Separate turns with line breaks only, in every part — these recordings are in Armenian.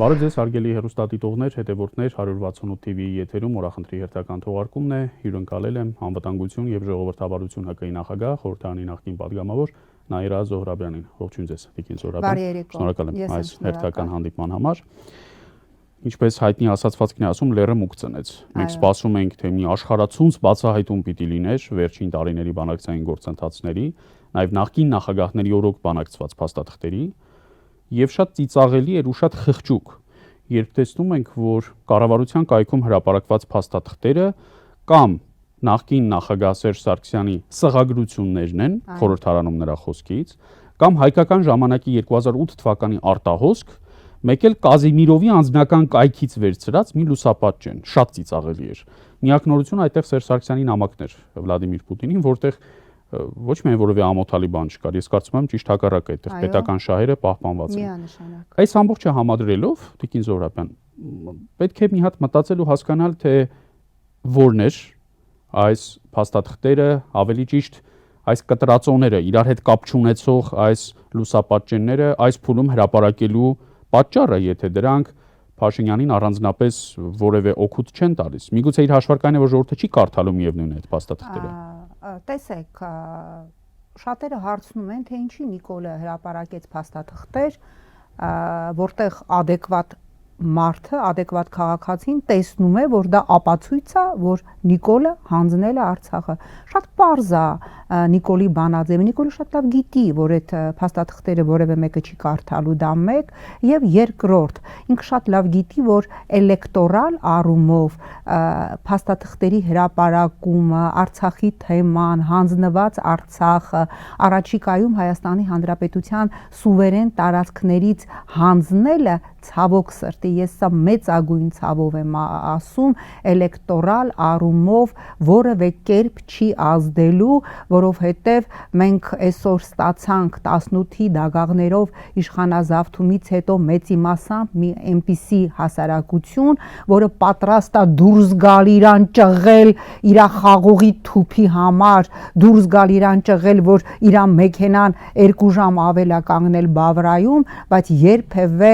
Բարև ձեզ, հարգելի հեռուստադիտողներ, հետևորդներ, 168 TV-ի եթերում օրախնդրի հերթական թողարկումն է, հյուրընկալել եմ Անվտանգություն եւ ժողովրդավարություն ՀԿ-ի նախագահ, խորհրդարանի նախկին падգամավոր Նաիրա Զոհրաբյանին։ Ողջույն ձեզ, Տիկին Զոհրաբյան։ Շնորհակալ եմ այս հերթական հանդիպման համար։ Ինչպես հայտնի ասացվածքն է ասում, լերը մուկ ծնեց։ Մենք սպասում ենք, թե մի աշխարհացունց բացահայտում պիտի լիներ վերջին տարիների բանակցային գործընթացների, նաեւ նախկին նախագահների օրոք բանակցված փաստաթղթերի, եւ շատ ծիծաղելի էր ու շատ խղճուկ, երբ տեսնում ենք, որ կառավարության կայքում հրապարակված փաստաթղթերը կամ նախկին նախագահ Սերժ Սարգսյանի սղագրություններն են, խորհրդարանում նրա խոսքից, կամ հայկական ժամանակի 2008 թվականի արտահոսք, մեկ էլ Կազիմիրովի անձնական կայքից վերցրած մի լուսապատ չեն, շատ ծիծաղելի էր։ Միակ նորությունը այդտեղ Սերժ Սարգսյանի նամակն էր Վլադիմիր Պուտինին, որտեղ ոչ միայն որևէ ամոթալի բան չկար, ես կարծում եմ ճիշտ հակառակը, այդտեղ պետական շահերը պահպանված են։
Միանշանակ։
Այս ամբողջը համադրելով, Տիկին Զոհրաբյան, պետք է մի հատ մտածել ու հասկանալ, թե որն էր այս փաստաթղթերը, ավելի ճիշտ այս կտրածոները, իրար հետ կապ չունեցող այս լուսապատճենները այս փուլում հրապարակելու պատճառը, եթե դրանք Փաշինյանին առանձնապես որևէ օգուտ չեն տալիս։ Միգուցե իր հաշվարկային է, որ ժողովուրդը չի կարդալու միևնույն այդ փաստաթղթերը։
Տեսեք, շատերը հարցնում են, թե ինչի Նիկոլը հրապարակեց փաստաթղթեր, որտեղ adekvat մարդը, adekvat քաղաքացին տեսնում է, որ դա ապացույց է, որ Նիկոլը հանձնել է Արցախը։ Շատ պարզ է Նիկոլի բանաձևը, Նիկոլը շատ լավ գիտի, որ այդ փաստաթղթերը որևէ մեկը չի կարդալու, դա մեկ, եւ երկրորդ, ինքը շատ լավ գիտի, որ էլեկտորալ առումով փաստաթղթերի հրապարակումը, Արցախի թեման, հանձնված Արցախը, առաջիկայում Հայաստանի Հանրապետության սուվերեն տարածքներից հանձնելը ցավոք սրտի, ես սա մեծագույն ցավով եմ ասում, էլեկտորալ առումով որևէ կերպ չի ազդելու, որովհետև մենք այսօր ստացանք 18-ի դագաղներով իշխանազավթումից հետո մեծի մասամբ մի այնպիսի հասարակություն, որը պատրաստ է դուրս գալ իրան ճղել իր խաղողի թուփի համար, դուրս գալ իրան ճղել, որ իրան մեքենան 2 ժամ ավել է կանգնել Բավրայում, բայց երբևէ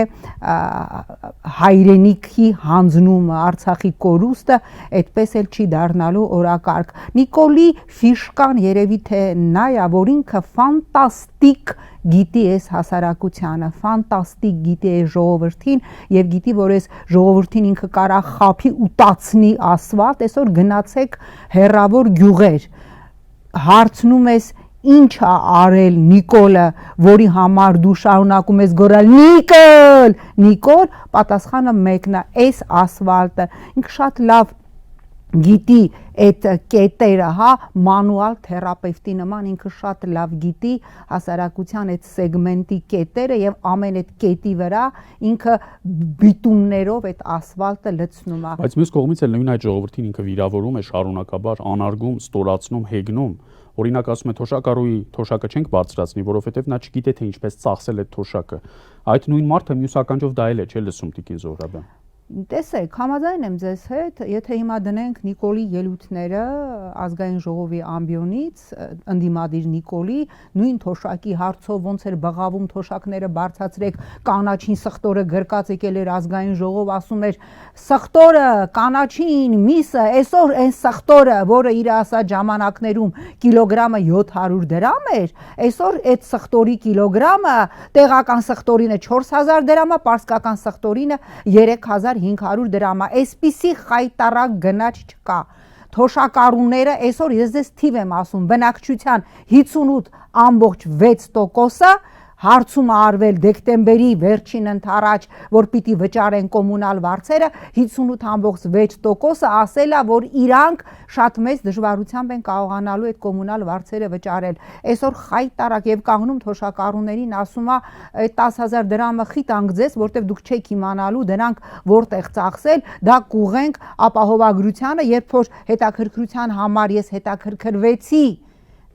հայրենիքի հանձնումը, Արցախի կորուստը այդպես էլ չի դառնալու օրակարգ։ Նիկոլի ֆիշկան երևի թե նա է, որ ինքը ֆանտաստիկ գիտի այս հասարակությանը, ֆանտաստիկ գիտի այս ժողովրդին եւ գիտի, որ այս ժողովրդին ինքը կարա խափի ու տացնի ասֆալտ, այսօր գնացեք հերավոր գյուղեր, հարցնում ես ինչ է արել Նիկոլը, որի համար դու շարունակում ես գոռալ Նիկոլ, պատասխանը մեկն է, այս ասֆալտը, ինքը շատ լավ գիտի այդ կետերը, հա, մանուալ թերապևտի նման ինքը շատ լավ գիտի հասարակության այդ սեգմենտի կետերը եւ ամեն այդ կետի վրա ինքը բիտումներով այդ ասֆալտը լցնում է։
Բայց մյուս կողմից էլ նույն այդ ժողովրդին ինքը վիրավորում է շարունակաբար, անարգում, ստորացնում, հեգնում։ Օրինակ ասում է թոշակառուի թոշակը չենք բարձրացնի, որովհետև նա չգիտե թե ինչպես ծախսել այդ թոշակը։ Այդ նույն մարդը մյուս ականջով դա էլ է, չէ՞ լսում Տիկին Զոհրաբյան։
Տեսեք, համաձայն եմ ձեզ հետ, եթե հիմա դնենք Նիկոլի ելույթները ազգային ժողովի ամբիոնից, ընդդիմադիր Նիկոլի, նույն թոշակի հարցով ոնց էր բղավում թոշակները բարձրացրեք, կանաչին սխտորը գրկած եկել էր ազգային ժողով, ասում էր սխտորը, կանաչին, միսը, այսօր այն սխտորը, որը իր ասած ժամանակներում կիլոգրամը 700 դրամ էր, այսօր այդ սխտորի կիլոգրամը տեղական սխտորինը 4000 դրամ է, պարսկական սխտորինը 3500 դրամ է, այսպիսի խայտարակ գնաճ չկա։ Թոշակառուները այսօր ես ձեզ թիվ եմ ասում, բնակչության 58.6%-ը հարցում արվել դեկտեմբերի վերջին ընթരാճ, որ պիտի վճարեն կոմունալ վարձերը, 58.6%-ը ասել է, որ իրանք շատ մեծ դժվարությամբ են կարողանալու այդ կոմունալ վարձերը վճարել։ Այսօր խայտարակ եւ կանգնում թոշակառուներին ասում է, այդ 10000 դրամը խիտ անգձես, որտեվ դուք չեք իմանալու դրանք որտեղ ծախսել, դա կուղենք ապահովագրությանը, երբ որ հետաքրքրության համար ես հետաքրքրվեցի,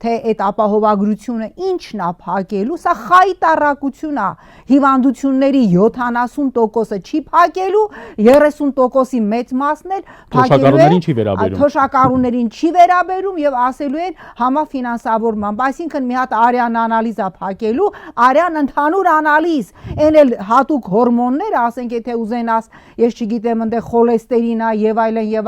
թե այդ ապահովագրությունը ինչն է փակելու, սա խայտառակություն է։ Հիվանդությունների 70%-ը չի փակելու, 30%-ի մեծ մասն էլ փակելու է, թոշակառուներին չի վերաբերում եւ ասելու են համաֆինանսավորմամբ, այսինքն մի հատ արյան անալիզ է փակելու, արյան ընդհանուր անալիզ, այն էլ հատուկ հորմոններ, ասենք եթե ուզենաս, ես չգիտեմ, այնտեղ խոլեստերին է եւ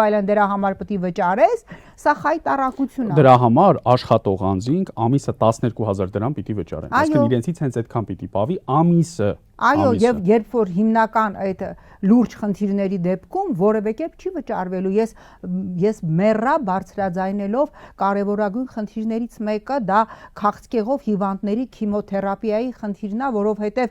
այլն, դրա համար պետք է վճարես, սա խայտառակություն է։
Դրա համար աշխատող անձինք ամիսը 12000 դրամ պիտի վճարեն։ Այսինքն իրենցից հենց այդքան պիտի պավի ամիսը։
Այո, եւ երբ որ հիմնական այդ լուրջ խնդիրների դեպքում որևէ կերպ չի վճարվելու, ես մեռա բարձրաձայնելով կարևորագույն խնդիրներից մեկը դա քաղցկեղով հիվանդների քիմոթերապիայի խնդիրն է, որովհետեւ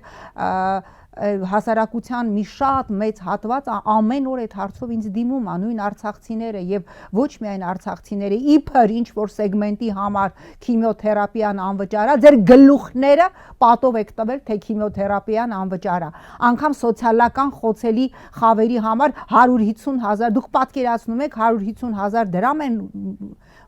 հասարակության մի շատ մեծ հատված ամեն օր այդ հարցով ինձ դիմում է, նույն արցախցիները եւ ոչ միայն արցախցիները, իբր ինչ որ սեգմենտի համար քիմիոթերապիան անվճար է, ձեր գլուխները պատով եք տվել, թե քիմիոթերապիան անվճար է, անգամ սոցիալական խոցելի խավերի համար 150,000, դուք պատկերացնում եք 150,000 դրամ են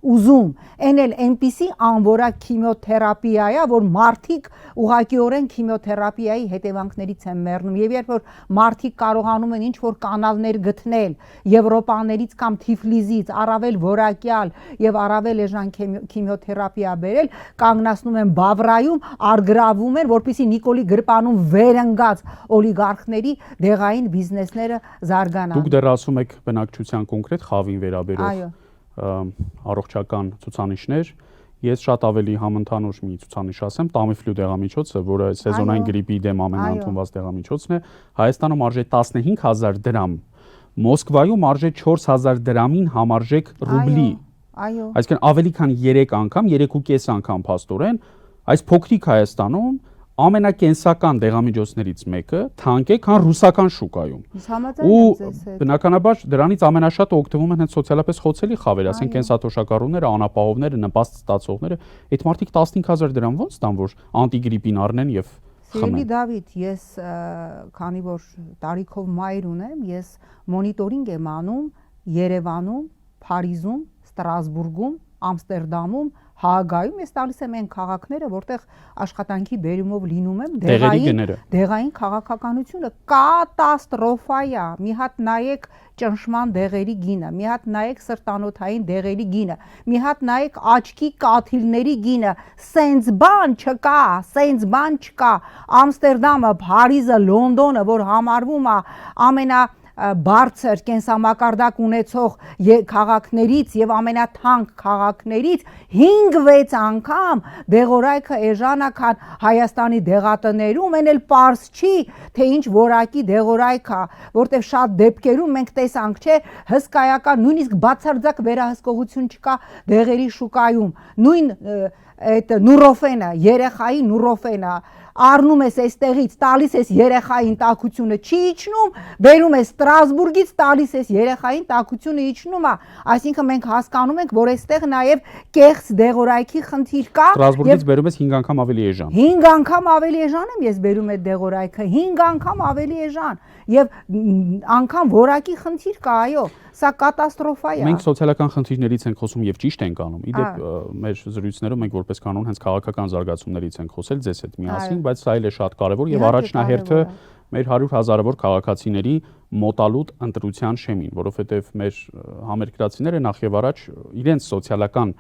ուզում, այն էլ այնպիսի անորակ քիմիոթերապիա է, որ մարդիկ ուղղակիորեն քիմիոթերապիայի հետևանքներից են մեռնում, եւ երբ որ մարդիկ կարողանում են ինչ որ կանալներ գտնել Եվրոպաներից կամ Թիֆլիզից, առավել որակյալ եւ առավել էժան քիմիոթերապիա բերել, կանգնացնում են Բավրայում, արգրավում են, որպեսզի Նիկոլի գրպանում վերընկած օլիգարխների դեղային բիզնեսները զարգանան։
Դուք դեռ ասում եք բնակչության կոնկրետ խավին վերաբերող։
Այո։
Առողջական ցուցանիշներ, ես շատ ավելի համընդհանուր մի ցուցանիշ ասեմ, Tamiflu դեղամիջոցը, որը սեզոնային գրիպի դեմ ամենաընդունված դեղամիջոցն է, Հայաստանում արժե 15000 դրամ, Մոսկվայում արժե 4000 դրամին համարժեք ռուբլի։
Այո։
Այսինքն ավելի քան 3 անգամ, 3.5 անգամ փաստորեն, այս փոքրիկ Հայաստանում ամենակենսական դեղամիջոցներից մեկը թանկ է, քան ռուսական շուկայում։ Ու բնականաբար դրանից ամենաշատը օգտվում են հենց սոցիալապես խոցելի խավեր, ասենք կենսաթոշակառուները, անապահովները, նպաստ ստացողները, այդ մարդիկ 15000 դրամ ոնց տան, որ անտիգրիպին առնեն եւ խմեն։
Սիրելի Դավիթ, ես քանի որ տարիքով մայր ունեմ, ես մոնիտորինգ եմ անում Երևանում, Փարիզում, Ստրասբուրգում, Ամստերդամում, Հաագայում, ես տալիս եմ այն քաղաքները, որտեղ աշխատանքի բերումով լինում եմ, դեղային քաղաքականությունը կատաստրոֆա է։ Մի հատ նայեք ճնշման դեղերի գինը, մի հատ նայեք սրտանոթային դեղերի գինը, մի հատ նայեք աչքի կաթիլների գինը, սենց բան չկա, Ամստերդամը, Փարիզը, Լոնդոնը, որ համարվում է բարձր կենսամակարդակ ունեցող քաղաքներից եւ ամենաթանկ քաղաքներից 5-6 անգամ դեղորայքը էժան է, քան Հայաստանի դեղատներում, այն էլ պարզ չի, թե ինչ որակի դեղորայք է, որտեղ շատ դեպքերում մենք տեսանք, չէ, հսկայական, նույնիսկ բացարձակ վերահսկողություն չկա դեղերի շուկայում, նույն այդ նուրոֆենը, երեխայի նուրոֆենը առնում ես այստեղից, տալիս ես երեխային տաքությունը չի իջնում, բերում ես Ստրասբուրգից, տալիս ես երեխային տաքությունը իջնում է, այսինքն մենք հասկանում ենք, որ այստեղ նաև կեղծ դեղորայքի խնդիր կա։
Ստրասբուրգից բերում ես 5 անգամ ավելի էժան։
5 անգամ ավելի էժան եմ ես բերում այդ դեղորայքը, 5 անգամ ավելի էժան եւ անգամ որակի խնդիր կա, այո, սա կատաստրոֆա է։
Մենք սոցիալական խնդիրներից ենք խոսում եւ ճիշտ ենք անում։ Իդեպ մեր զրույցներում մենք որպես կանոն հենց քաղաքական զարգացումներից ենք խոսել ձեզ հետ միասին, բայց սա էլ է շատ կարևոր եւ առաջնահերթը մեր 100,000-ավոր քաղաքացիների մոտալուտ ընտրության շեմին, որովհետեւ մեր համերկրացիները նախ եւ առաջ իրենց սոցիալական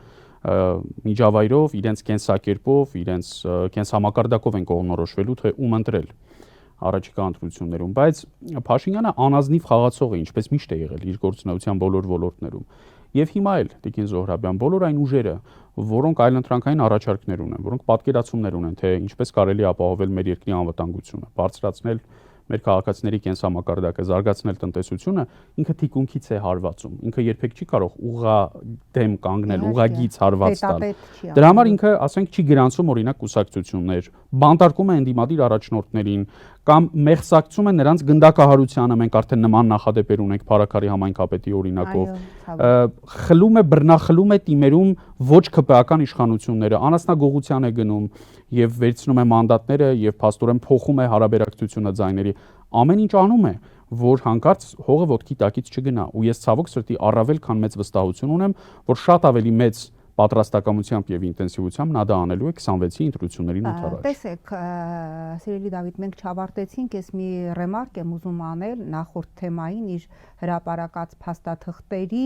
միջավայրով, իրենց կենսակերպով, իրենց կենսամակարդակով են կողմնորոշվելու, թե ում ընտրել առաջիկա ընտրություններում, բայց Փաշինյանը անազնիվ խաղացող է, ինչպես միշտ է եղել իր գործունեության բոլոր ոլորտներում։ Եվ հիմա էլ Տիկին Զոհրաբյան, բոլոր այն ուժերը, որոնք այլընտրանքային առաջարկներ ունեն, որոնք պատկերացումներ ունեն, թե ինչպես կարելի է ապահովել մեր երկրի անվտանգությունը, բարձրացնել մեր քաղաքացիների կենսամակարդակը, զարգացնել տնտեսությունը, ինքը թիկունքից է հարվածում։ Ինքը երբեք չի կարող ուղղադեմ կանգնել, ուղղագիծ հարված տալ։ Դրա համար ինքը, ասենք, չի գրանցում օրինակ կուսակցություններ, բանտարկում է ընդդիմադիր առաջնորդներին կամ մեղսակցում է նրանց գնդակահարությանը, մենք արդեն նման նախադեպեր ունենք Փարաքարի համայնքապետի օրինակով, խլում է, բռնախլում է տիմերում ոչ ՔՊ-ական իշխանությունները, անասնագողության է գնում եւ վերցնում է մանդատները եւ փաստորեն փոխում է հարաբերակցությունը ձայների, ամեն ինչ անում է, որ հանկարծ հողը ոտքի տակից չգնա, ու ես ցավոք սրտի առավել քան մեծ վստահություն ունեմ, որ շատ ավելի մեծ պատրաստակամությամբ եւ ինտենսիվությամբ նա դա անելու է 26-ի ընտրություններին ընդառաջ։
Տեսեք, սիրելի Դավիթ, մենք չավարտեցինք, ես մի ռեմարկ եմ ուզում անել նախորդ թեմային իր հրապարակած փաստաթղթերի,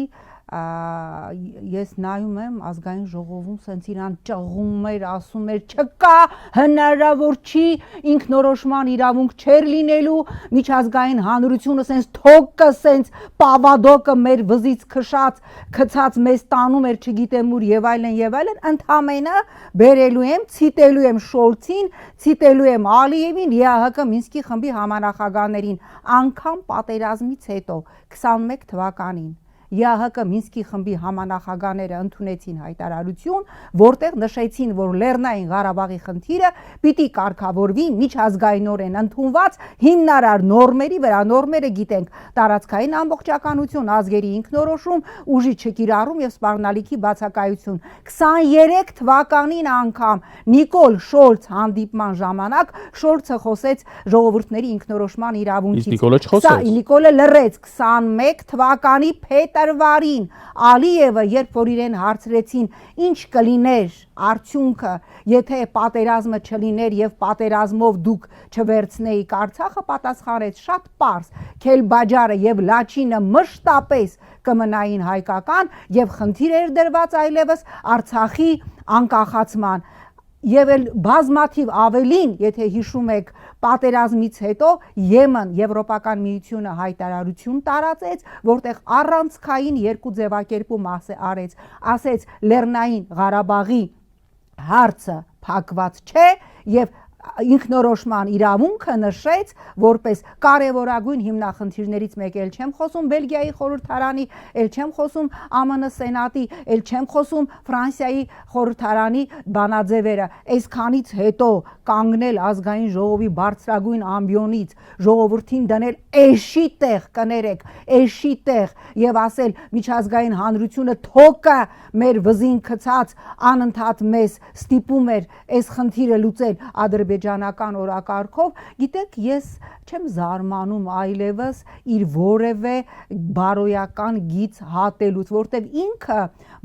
ես նայում եմ ազգային ժողովում սենց իրան ճղում էր, ասում էր չկա, հնարավոր չի, ինքնորոշման իրավունք չէր լինելու, միջազգային հանրությունը սենց թոկը, սենց պավադոկը մեր վզից քցած մեզ տանում էր, չգիտեմ ուր եւ այլն, ընդամենը բերելու եմ, ցիտելու եմ Շոլցին, ցիտելու եմ Ալիևին, ԵԱՀԿ Մինսկի խմբի համանախագահներին, անգամ պատերազմից հետո 21 թվականին ԵԱՀԿ Մինսկի խմբի համանախագահները ընդունեցին հայտարարություն, որտեղ նշեցին, որ Լեռնային Ղարաբաղի խնդիրը պիտի կարգավորվի միջազգայինորեն ընդունված հիմնարար նորմերի վրա, նորմերը գիտենք, տարածքային ամբողջականություն, ազգերի ինքնորոշում, ուժի չկիրառում եւ սպառնալիքի բացակայություն։ 23 թվականին անգամ Նիկոլ Շոլց հանդիպման ժամանակ Շոլցը խոսեց ժողովուրդների ինքնորոշման իրավունքից։
Նիկոլը չխոսեց։
Նիկոլը լռեց 21 թվականի փետրվարին Ալիևը, երբ որ իրեն հարցրեցին, ինչ կլիներ արդյունքը, եթե պատերազմը չլիներ եւ պատերազմով դուք չվերցնեիք Արցախը, պատասխանեց շատ պարզ. Քելբաջարը եւ Լաչինը մշտապես կմնային հայկական եւ խնդիր էր դրված այլևս Արցախի անկախացման։ Եվ էլ բազմաթիվ ավելին, եթե հիշում եք, պատերազմից հետո Եմեն Եվրոպական միությունը հայտարարություն տարածեց, որտեղ առանցքային երկու ձևակերպում արեց, ասեց Լեռնային Ղարաբաղի հարցը փակված չէ եւ ինքնորոշման իրավունքը նշեց որպես կարևորագույն հիմնախնդիրներից մեկ, էլ չեմ խոսում Բելգիայի խորհրդարանի, էլ չեմ խոսում ԱՄՆ սենատի, էլ չեմ խոսում Ֆրանսիայի խորհրդարանի բանաձևերը, այսքանից հետո կանգնել ազգային ժողովի բարձրագույն ամբիոնից, ժողովրդին դնել էշի տեղ, կներեք, էշի տեղ եւ ասել միջազգային հանրությունը թոկը մեր վզին քցած անընդհատ մեզ ստիպում էր այս խնդիրը լուծել ադրբեջանական օրակարգով, գիտեք, ես չեմ զարմանում այլևս իր որևէ բարոյական գիծ հատելուց, որտեվ ինքը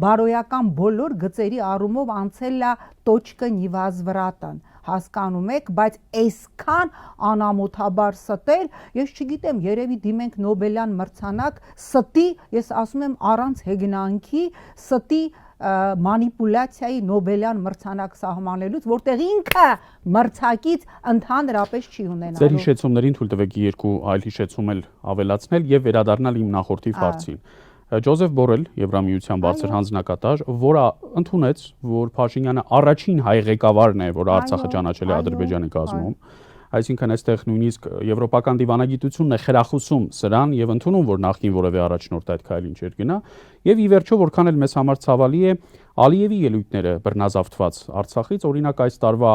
բարոյական բոլոր գծերի առումով անցել է տոչկը նիվազվրատան, հասկանում եք, բայց այսքան անամոթաբար ստել, ես չգիտեմ, երևի դիմենք Նոբելյան մրցանակ ստի, ես ասում եմ առանց հեգնանքի, ստի մանիպուլյացիայի Նոբելյան մրցանակ սահմանելուց, որտեղ ինքը մրցակից ընդհանրապես չի ունենալու։
Ձեր հիշեցումներին թույլ տվեք երկու այլ հիշեցում էլ ավելացնել եւ վերադառնալ իմ նախորդի հարցին։ Ջոզեֆ Բորել, Եվրամիության բարձր հանձնակատար, որը ընդունեց, որ Փաշինյանը առաջին հայ ղեկավարն է, որ Արցախը ճանաչել է Ադրբեջանի կազմում, այսինքն այստեղ նույնիսկ եվրոպական դիվանագիտությունն է խրախուսում սրան եւ ընդունում, որ նախկին որևէ առաջնորդ այդ քայլին չէր գնա, եւ ի վերջո որքան էլ մեզ համար ցավալի է Ալիևի ելույթները բռնազավթված Արցախից, օրինակ այս տարվա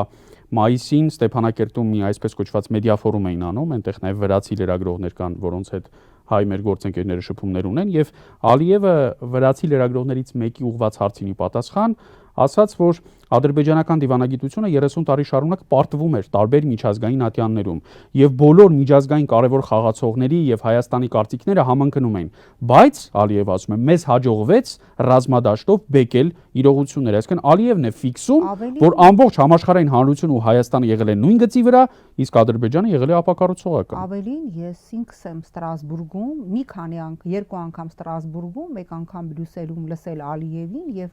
մայիսին Ստեփանակերտում մի այսպես կոչված մեդիա ֆորում էին անում, այնտեղ նաեւ վրացի լրագրողներ կան, որոնց հետ հայ մեր գործընկերները շփումներ ունեն եւ Ալիևը վրացի լրագրողներից մեկի ուղված հարցինի պատասխան ասաց, որ ադրբեջանական դիվանագիտությունը 30 տարի շարունակ պարտվում էր տարբեր միջազգային ատյաններում եւ բոլոր միջազգային կարևոր խաղացողների եւ Հայաստանի կարծիքները համընկնում էին, բայց Ալիևը ասում է, մեզ հաջողվեց ռազմադաշտով բեկել իրողությունները, այսինքն Ալիևն է ֆիքսում, որ ամբողջ համաշխարհային հանրությունը ու Հայաստանը եղել են նույն գծի վրա, իսկ Ադրբեջանը եղել է ապակառուցողական։
Ավելին, ես ինքս եմ Ստրասբուրգում մի քանի երկու անգամ Ստրասբուրգում, մեկ անգամ Բրյուսելում լսել Ալիևին եւ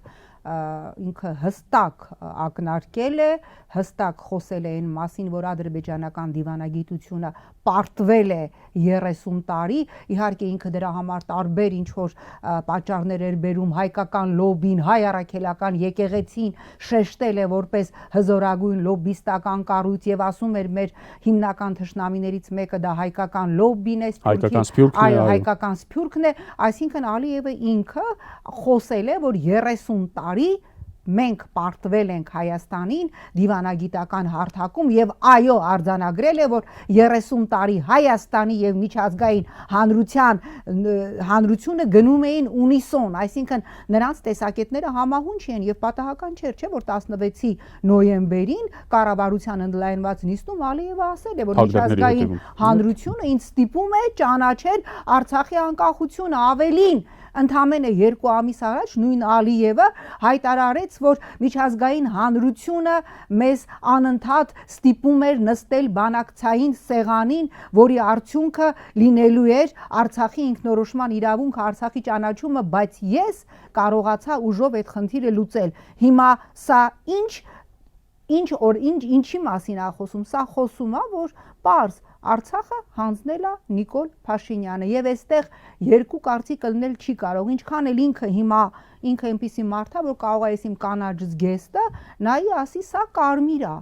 ինքը հստակ ակնարկել է, հստակ խոսել է այն մասին, որ ադրբեջանական դիվանագիտությունը պարտվել է 30 տարի, իհարկե ինքը դրա համար տարբեր ինչ-որ պատճառներ էր բերում, հայկական լոբին, հայ առաքելական եկեղեցին շեշտել է որպես հզորագույն լոբիստական կառույց եւ ասում էր մեր հիմնական թշնամիներից մեկը դա հայկական լոբին է, հայկական սփյուռքն է, այսինքն Ալիևը ինքը խոսել է, որ 30 տարի մենք պարտվել ենք Հայաստանին դիվանագիտական հարթակում եւ այո արձանագրել է, որ 30 տարի Հայաստանի եւ միջազգային հանրությունը գնում էին ունիսոն, այսինքն նրանց տեսակետները համահունչ են եւ պատահական չէ, որ 16-ի նոյեմբերին կառավարության ընդլայնված նիստում Ալիևը ասել է, որ միջազգային հանրությունը ինձ ստիպում է ճանաչել Արցախի անկախությունը, ավելին Ընդամենը 2 ամիս առաջ նույն Ալիևը հայտարարեց, որ միջազգային հանրությունը մեզ անընդհատ ստիպում էր նստել բանակցային սեղանին, որի արդյունքը լինելու էր Արցախի ինքնորոշման իրավունք, Արցախի ճանաչումը, բայց ես կարողացա ուժով այդ խնդիրը լուծել։ Հիմա սա ինչի մասին է խոսում, սա խոսում է, որ պարզ Արցախը հանձնել է Նիկոլ Փաշինյանը եւ այստեղ երկու կարծիք ելնել չի կարող, ինչքան էլ ինքը այնպիսի մարդ է, որ կարող է իմ կանաչ զգեստը նայի ասի սա կարմիր է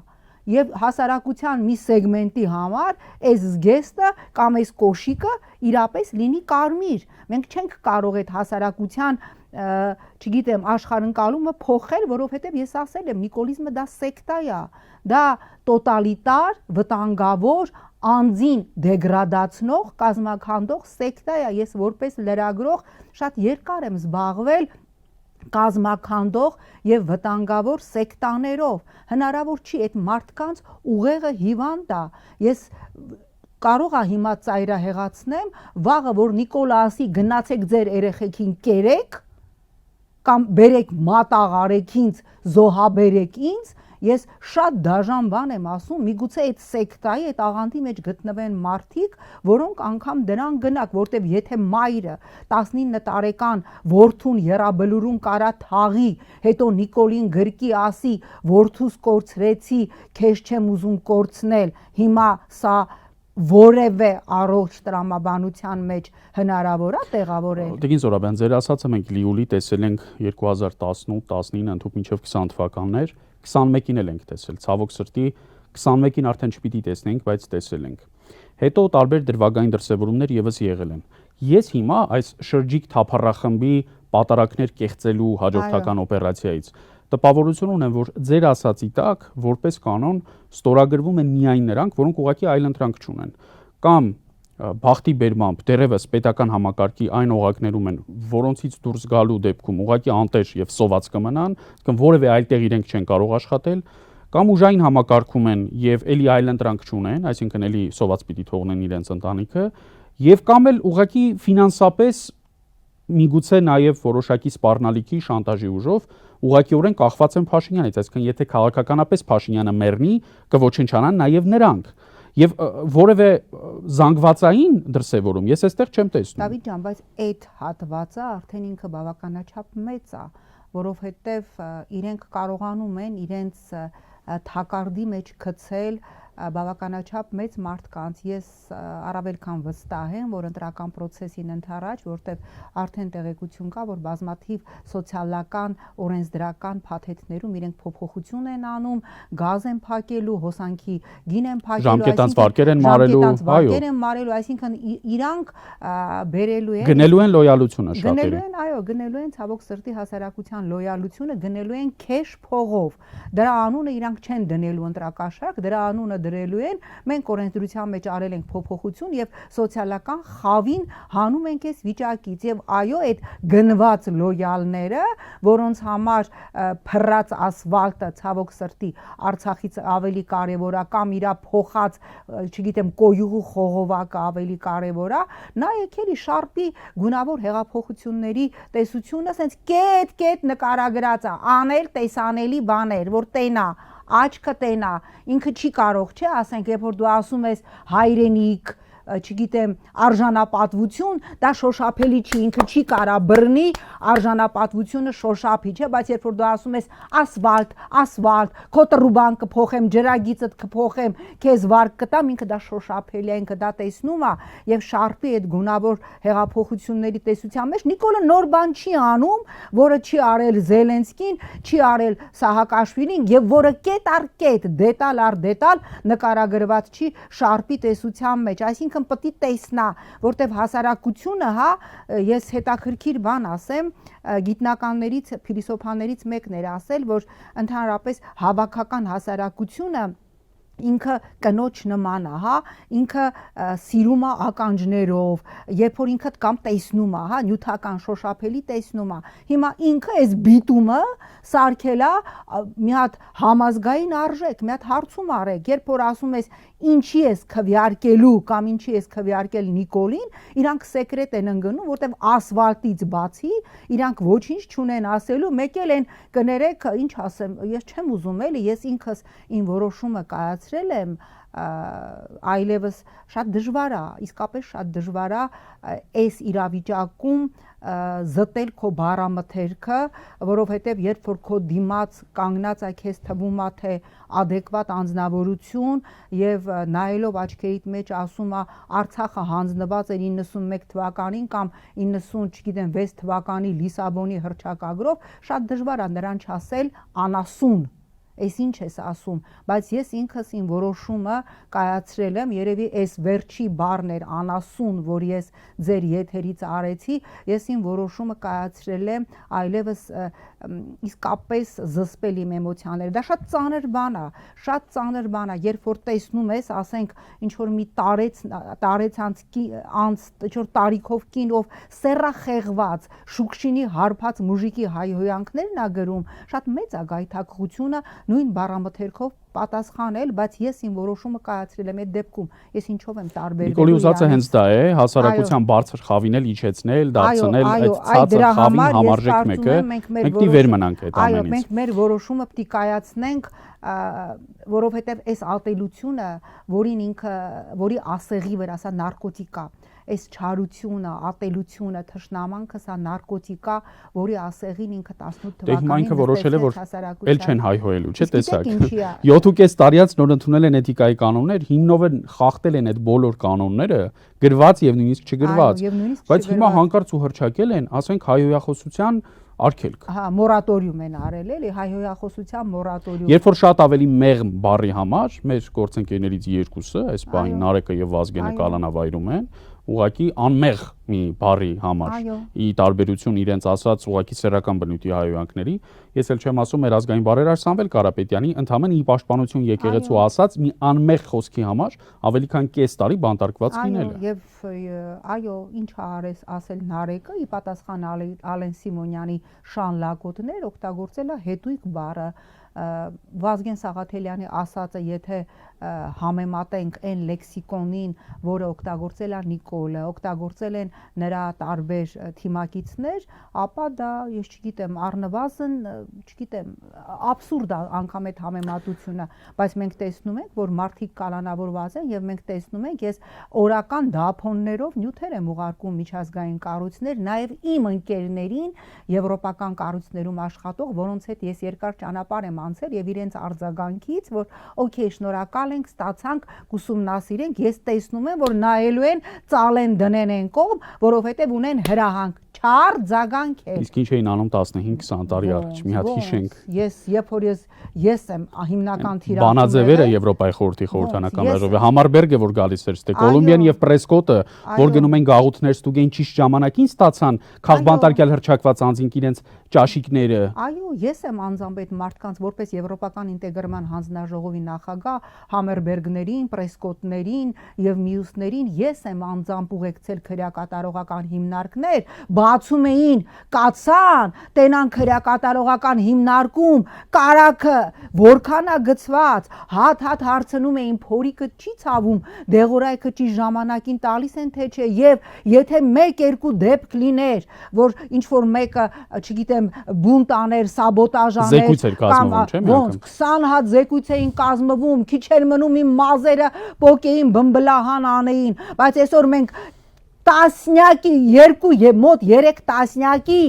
եւ հասարակության մի սեգմենտի համար այս զգեստը կամ այս կոշիկը իրապես լինի կարմիր։ Մենք չենք կարող այդ հասարակության չգիտեմ աշխարհընկալումը փոխել, որովհետեւ ես ասել եմ նիկոլիզմը դա սեկտա է, դա տոտալիտար, վտանգավոր, անձին դեգրադացնող, կազմաքանդող սեկտա է։ Ես որպես լրագրող շատ երկար եմ զբաղվել կազմաքանդող եւ վտանգավոր սեկտաներով։ Հնարավոր չի այդ մարդկանց ուղեղը հիվանդ է։ Ես կարող է հիմա ծայրահեղացնեմ, վաղը որ Նիկոլը ասի գնացեք ձեր երեխեքին կերեք կամ բերեք մատաղարեք ինձ, զոհաբերեք ինձ, ես շատ դաժան բան եմ ասում, միգուցե այդ սեկտայի, այդ աղանդի մեջ գտնվեն մարդիկ, որոնք անգամ դրան գնակ, որտեվ եթե մայրը 19 տարեկան որդուն եռաբլուրում կարա թաղի, հետո Նիկոլին գրկի ասի, որդուս կորցրեցի, քեզ չեմ ուզում կորցնել, հիմա սա որևէ առողջ տրամաբանության մեջ հնարավոր է տեղավորել։
Տիկին Զոհրաբյան, ձեր ասածը մենք լիոլի տեսել ենք 2018-19 ընդհուպ մինչև 20 թվականներ, 21-ին էլ ենք տեսել, ցավոք սրտի 21-ին արդեն չպիտի տեսնենք, բայց տեսել ենք։ Հետո տարբեր դրվագային դրսևորումներ եւս եղել են։ Ես հիմա այս շրջիկ թափառախմբի պատարակներ կեղծելու հաջորդական օպերացիայից տպավորություն ունեմ, որ ձեր ասացի տակ որպես կանոն ստորագրվում են միայն նրանք, որոնք ուղղակի այլընտրանք չունեն, կամ բախտի բերմամբ դերևս պետական համակարգի այն օղակներում են, որոնցից դուրս գալու դեպքում ուղղակի անտեր եւ սոված կմնան, կամ որևէ այլտեղ իրենք չեն կարող աշխատել, կամ ուժային համակարգում են եւ էլի այլընտրանք չունեն, այսինքն էլի սոված պիտի թողնեն իրենց ընտանիքը, եւ կամ էլ ուղղակի ֆինանսապես միգուցե նաեւ որոշակի սպառնալիքի շանտաժի ուժով ուղղակիորեն կախված են Փաշինյանից, այսինքն եթե քաղաքականապես Փաշինյանը մեռնի, կոչնչանան նաեւ նրանք։ Եվ որևէ զանգվածային դրսևորում ես այստեղ չեմ տեսնում։
Դավիթ ջան, բայց այդ հատվածը արդեն ինքը բավականաչափ մեծ է, որովհետև իրենք կարողանում են իրենց թակարդի մեջ գցել բավականաչափ մեծ մարդկանց։ Ես առավել քան վստահ եմ, որ ընտրական process-ին ընդառաջ, որտեղ արդեն տեղեկություն կա, որ բազմաթիվ սոցիալական, օրենսդրական փաթեթներում իրենք փոփոխություն են անում, գազ են փակելու, հոսանքի գին են փակելու,
ժամկետանց վարկեր են մարելու,
այսինքն իրանք բերելու են
գնելու են լոյալությունը շատերը։
Գնելու են ցավոք սրտի հասարակության լոյալությունը, գնելու են քեշ փողով։ Դրա անունը իրանք չեն դնելու ընտրակաշարք, դրա անունը դրելու են, մենք օրենսդրության մեջ արել ենք փոփոխություն եւ սոցիալական խավին հանում ենք այս վիճակից եւ այո, այդ գնված լոյալները, որոնց համար փռած ասֆալտը ցավոք սրտի Արցախից ավելի կարեւոր է կամ իրա փոխած, չգիտեմ, կոյուղու խողովակը ավելի կարեւոր է, նա եկել է շարպի գունավոր հեղափոխությունների տեսությունը, ասենց կետ նկարագրած է, անել տեսանելի բաներ, որ տենա աչքը տենա, ինքը չի կարող, չէ, ասենք, երբ որ դու ասում ես հայրենիք, չգիտեմ, արժանապատվություն, դա շոշափելի չի, ինքը չի կարա բռնի արժանապատվությունը շոշափի, չէ, բայց երբ որ դու ասում ես ասֆալտ, քո տրուբան կփոխեմ, ջրագիծդ կփոխեմ, քեզ վարկ կտամ, ինքը դա շոշափելի է, ինքը դա տեսնում է եւ շարպի այդ գունավոր հեղափոխությունների տեսության մեջ Նիկոլը նոր բան չի անում, որը չի արել Զելենսկին, չի արել Սահակաշվիլին եւ որը կետ առ կետ, դետալ առ դետալ նկարագրված չի շարպի տեսության մեջ, այսինքն պետք է տեսնա, որտեվ հասարակությունը, հա, ես հետաքրքիր բան ասեմ, գիտնականներից, փիլիսոփաներից մեկն էր ասել, որ ընդհանրապես հավաքական հասարակությունը ինքը կնոջ նման է, հա, ինքը սիրում է ականջներով, երբ որ ինքդ կամ տեսնում է, հա, նյութական շոշափելի տեսնում է։ Հիմա ինքը այս բիտումը սարքել է մի հատ համազգային արժեք, մի հատ հարցում արեք, երբ որ ասում ես ինչի ես քվեարկելու կամ ինչի ես քվեարկել Նիկոլին, իրանք սեկրետ են ընկնում, որտեվ ասֆալտից բացի իրանք ոչինչ չունեն ասելու, մեկ էլ են կներեք, ինչ ասեմ, ես չեմ ուզում էլի, ես ինքս իմ որոշումը կայացրել եմ, այլևս շատ դժվար է, իսկապես շատ դժվար է այս իրավիճակում զտել քո բառամթերքը, որովհետև երբ որ քո դիմաց կանգնած է քեզ թվում է թե adekvat անձնավորություն եւ նայելով աչքերիդ մեջ ասում է Արցախը հանձնված էր 91 թվականին կամ 90, չգիտեմ 6 թվականի Լիսաբոնի հռչակագրով, շատ դժվար է նրան չասել անասուն Այս ինչ ես ասում, բայց ես ինքս իմ որոշումը կայացրել եմ, երևի այս վերջի բառն էր անասուն, որ ես ձեր եթերից արեցի, ես իմ որոշումը կայացրել եմ, այլևս իսկապես զսպել իմ էմոցիաները։ Դա շատ ծանր բան է, շատ ծանր բան է, երբ որ տեսնում ես, ասենք, ինչ որ մի տարեց անց տարիքով կին, ով սեռախեղված, շուկշինի հարբած մուժիկի հայհոյանքներն ա գրում, շատ մեծ է գայթակղությունը նույն բառամթերքով պատասխանել, բայց ես իմ որոշումը կայացրել եմ այդ դեպքում։ Ես ինչով եմ տարբերվել։
Նիկոլի ուզածը հենց դա է, հասարակության բարձր խավին էլ իջեցնել, դարձնել այդ ցածր խավին համարժեք մեկը։ Մենք պիտի վեր մնանք այդ ամենից։
Այո, մենք մեր որոշումը պիտի կայացնենք, որովհետև այս ատելությունը, որի ասեղի վրա սա նարկոտիկ է, այս չարությունը, ատելությունը, թշնամանքը սա նարկոտիկ է, որի ասեղին ինքը 18 թվականին
ինքը որոշել է, որ էլ չեն հայհոյելու, չէ՞ տեսակ։ 7.5 տարիած նոր ընդունել են էթիկայի կանոններ, հիմնով են խախտել են այդ բոլոր կանոնները, գրված եւ նույնիսկ չգրված։ Բայց հիմա հանկարծ ու հրճակել են, ասենք հայհոյախոսության արգելք։
Հա, մորատորիում են արել, էլի, հայհոյախոսության մորատորիում։
Երբ որ շատ ավելի մեղմ բառի համար մեր գործընկերներից երկուսը, այս բանին Նարեկը եւ Վազգենը կալանավայրում են, ուղղակի անմեղ մի բառի համար ի տարբերություն իրենց ասած ուղղակի սեռական բնույթի հայհոյանքների, ես էլ չեմ ասում մեր ազգային բարերար Սամվել Կարապետյանի ընդհանրեն ի պաշտպանություն եկեղեցու ասած մի անմեղ խոսքի համար ավելի քան կես տարի բանտարկված լինելը։
Եվ այո, ինչ արես ասել Նարեկը, ի պատասխան Ալեն Սիմոնյանի շան լակոտներ օգտագործել է հետույք բառը Վազգեն Սաղաթելյանի ասածը, եթե համեմատենք այն լեքսիկոնին, որը օգտագործել է Նիկոլը, օգտագործել են նրա տարբեր թիմակիցներ, ապա դա, ես չգիտեմ, առնվազն, չգիտեմ, աբսուրդ է անգամ այդ համեմատությունը, բայց մենք տեսնում ենք, որ մարդիկ կալանավորված են եւ մենք տեսնում ենք, ես օրական դափոններով նյութեր եմ ուղարկում միջազգային կառույցներ, նաեւ իմ ընկերներին եվրոպական կառույցներում աշխատող, որոնց հետ ես երկար ճանապարհ եմ անցել եւ իրենց արձագանքից, որ օքեյ, շնորհակալ ենք, ստացանք, կուսումնասիրենք, ես տեսնում եմ, որ նայելու են, ծալեն դնեն են կողմ, որովհետեւ ունեն հրահանգ, չար ձագանք է։
Իսկ ինչ էին անում 15-20 տարի առաջ, մի հատ հիշենք։
Երբ որ ես եմ հիմնական թիրախում
Բանաձևերը Եվրոպայի խորհրդի խորհրդանական բաժնով, Համարբերգը որ գալիս էր, ստե Կոլումբիան եւ Պրեսկոտը, որ գնում են գաղութներ ստուգեն ճիշտ ժամանակին ստացան քաղբանտարկյալ հրճակված անձինք իրենց ճաշիկները։
Այո, ես եմ անձամբ այդ մարդկանց որպես Եվրոպական ինտեգրման հանձնաժողովի նախագահ Համերբերգներին, Պրեսկոտներին եւ մյուսներին ես եմ անձամբ ուղեկցել քրեակատարողական հիմնարկներ, բացում էին, կացան, տենան քրեակատարողական հիմնարկում, կարակը որքան է գծված, հատ հարցնում էին, փորիկը չի ցավում, դեղորայքը չի ժամանակին տալիս են թե չէ, եւ եթե 1-2 դեպք լիներ, որ ինչ որ մեկը, չգիտեմ, բունտ աներ, սաբոտաժ աներ,
կամ
20 հատ զեկույց էին կազմվում, քիչ էր մնում իմ մազերը պոկեին, բմբլահան անեին, բայց այսօր մենք տասնյակի, 2 եւ մոտ 3 տասնյակի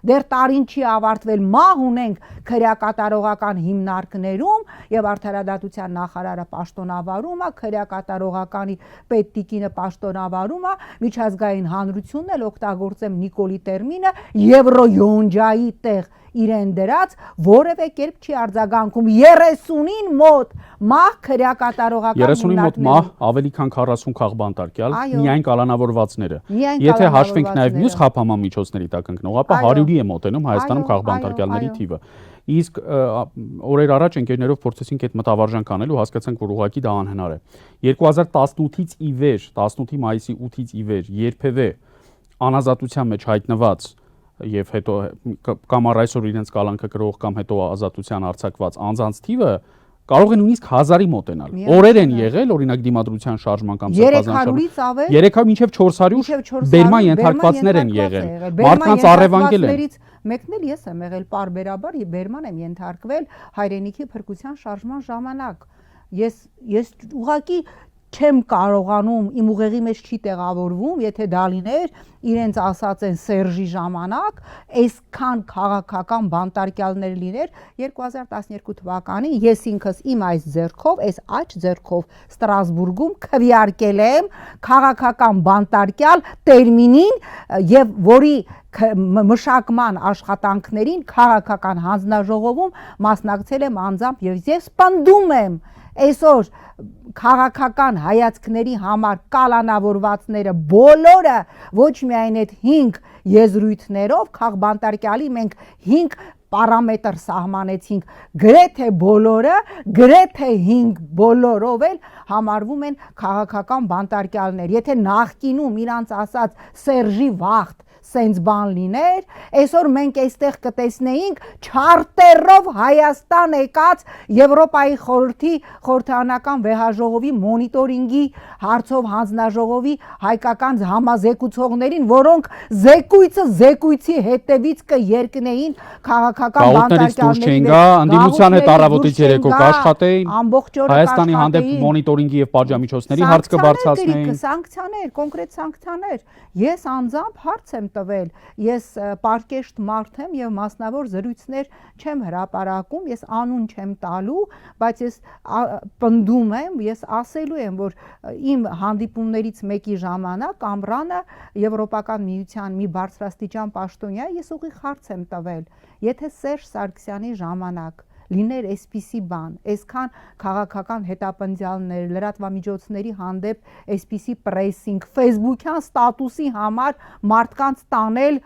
դեռ տարին չի ավարտվել, մահ ունենք քրեակատարողական հիմնարկներում եւ արդարադատության նախարարը պաշտոնավարում է, քրեակատարողականի պետտիկինը պաշտոնավարում է, միջազգային հանրությունն էլ օգտագործեմ Նիկոլի տերմինը, եվրոյոնջայի տեղ իրեն դրած որևէ կերպ չի արձագանքում 30-ին մոտ մահ քրեակատարողական
30-ին մոտ մահ, ավելի քան 40 քաղբանտարկյալ, միայն կալանավորվածները։ Եթե հաշվենք նաև մյուս խափամամիջոցների տակ ընկնող, ապա 100-ի է մոտենում Հայաստանում քաղբանտարկյալների թիվը։ Իսկ օրեր առաջ ընկերներով փորձեցինք այդ մտավարժանք անել ու հասկացանք, որ ուղղակի դա անհնար է։ 2018-ից ի վեր, 18-ի մայիսի 8-ից ի վեր երբևէ անազատության մեջ հայտնված եւ հետո կամ այսօր իրենց կալանքը կրող կամ հետո ազատության արձակված անձանց թիվը կարող է նույնիսկ 1000-ի մոտենալ։ Օրեր են եղել, օրինակ դիմադրության շարժման կամ սրբազան
300-ից ավել
300 մինչև 400 բերման ենթարկվածներ են եղել։ Մարդկանց առևանգել են։
Մեկն էլ ես եմ եղել պարբերաբար եւ բերման եմ ենթարկվել հայրենիքի փրկության շարժման ժամանակ։ Ես ուղղակի չեմ կարողանում, իմ ուղեղի մեջ չի տեղավորվում, եթե դա լիներ իրենց ասած են Սերժի ժամանակ, այսքան քաղաքական բանտարկյալներ լիներ 2012 թվականին ես ինքս իմ այս ձեռքով, այս աջ ձեռքով Ստրասբուրգում քվեարկել եմ քաղաքական բանտարկյալ տերմինին եւ որի մշակման աշխատանքներին քաղաքական հանձնաժողովում մասնակցել եմ անձամբ եւ ես պնդում եմ այսօր քաղաքական հայացքների համար կալանավորվածները բոլորը ոչ միայն այդ 5 եզրույթներով քաղբանտարկյալի մենք 5 պարամետր սահմանեցինք գրեթե բոլորը գրեթե 5 բոլորով էլ համարվում են քաղաքական բանտարկյալներ եթե նախկինում իրանց ասած Սերժի վախտ սենց բան լիներ, այսօր մենք այստեղ կտեսնեինք չարտերով Հայաստան եկած Եվրոպայի խորհրդի խորհրդարանական վեհաժողովի մոնիտորինգի հարցով հանձնաժողովի հայկական համազեկուցողներին, որոնք զեկույցի հետևից կերկնեին քաղաքական բանտարկյալների
ընդդիմության հետ առավոտից երեկո կաշխատեին,
ամբողջ օրը
Հայաստանի հանդեպ մոնիտորինգի եւ պատժամիջոցների հարց կբարձրացնեին,
սանկցիաներ, կոնկրետ սանկցիաներ։ Ես անձամբ հարց եմ տվել, ես պարկեշտ մարդ եմ եւ մասնավոր զրույցներ չեմ հրապարակում, ես անուն չեմ տալու, բայց ես պնդում եմ, ես ասելու եմ, որ իմ հանդիպումներից մեկի ժամանակ Ամռանը Եվրոպական միության մի բարձրաստիճան պաշտոնյա ես ուղիղ հարց եմ տվել, եթե Սերժ Սարգսյանի ժամանակ լիներ այսպիսի բան, այսքան քաղաքական հետապնդյալներ, լրատվամիջոցների հանդեպ այսպիսի պրեսինգ, Facebook-յան ստատուսի համար մարդկանց տանել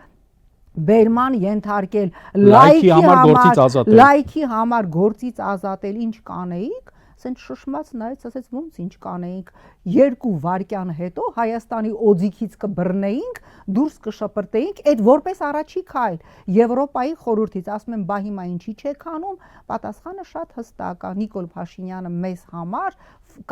բերման ենթարկել, լայքի համար գործից ազատել, ինչ կանեիք, ասեն շշմած նայեց, ասեց ոնց ինչ կանեինք 2 վայրկյան հետո Հայաստանի օձիքից կբռնեինք, դուրս կշպրտեինք, այդ որպես առաջի քայլ Եվրոպայի խորհրդից, ասում եմ, բա հիմա ինչի չեք անում, պատասխանը շատ հստակ է, Նիկոլ Փաշինյանը մեզ համար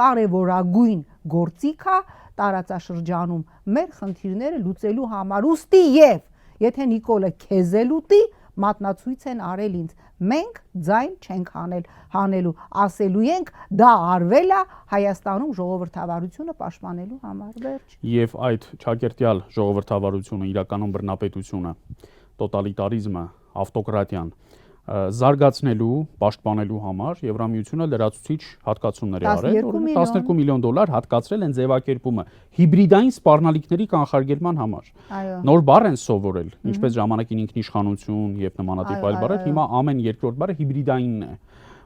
կարևորագույն գործիք է տարածաշրջանում մեր խնդիրները լուծելու համար, ուստի եւ եթե Նիկոլը քեզ է լուտի, մատնացույց են արել ինձ, մենք ձայն չենք հանելու, ասելու ենք, դա արվել է Հայաստանում ժողովրդավարությունը պաշտպանելու համար, վերջ։
Եվ այդ ճակերտյալ ժողովրդավարությունը, իրականում բռնապետությունը, տոտալիտարիզմը, ավտոկրատիան զարգացնելու, պաշտպանելու համար Եվրամիությունը լրացուցիչ հատկացումներ է արել, օրինակ $12 միլիոն հատկացրել են ձևակերպումը հիբրիդային սպառնալիքների կանխարգելման համար։ Նոր բառ են սովորել, ինչպես ժամանակին ինքնիշխանություն եւ նմանատիպ այլ բառեր, հիմա ամեն երկրորդ բառը հիբրիդայինն է,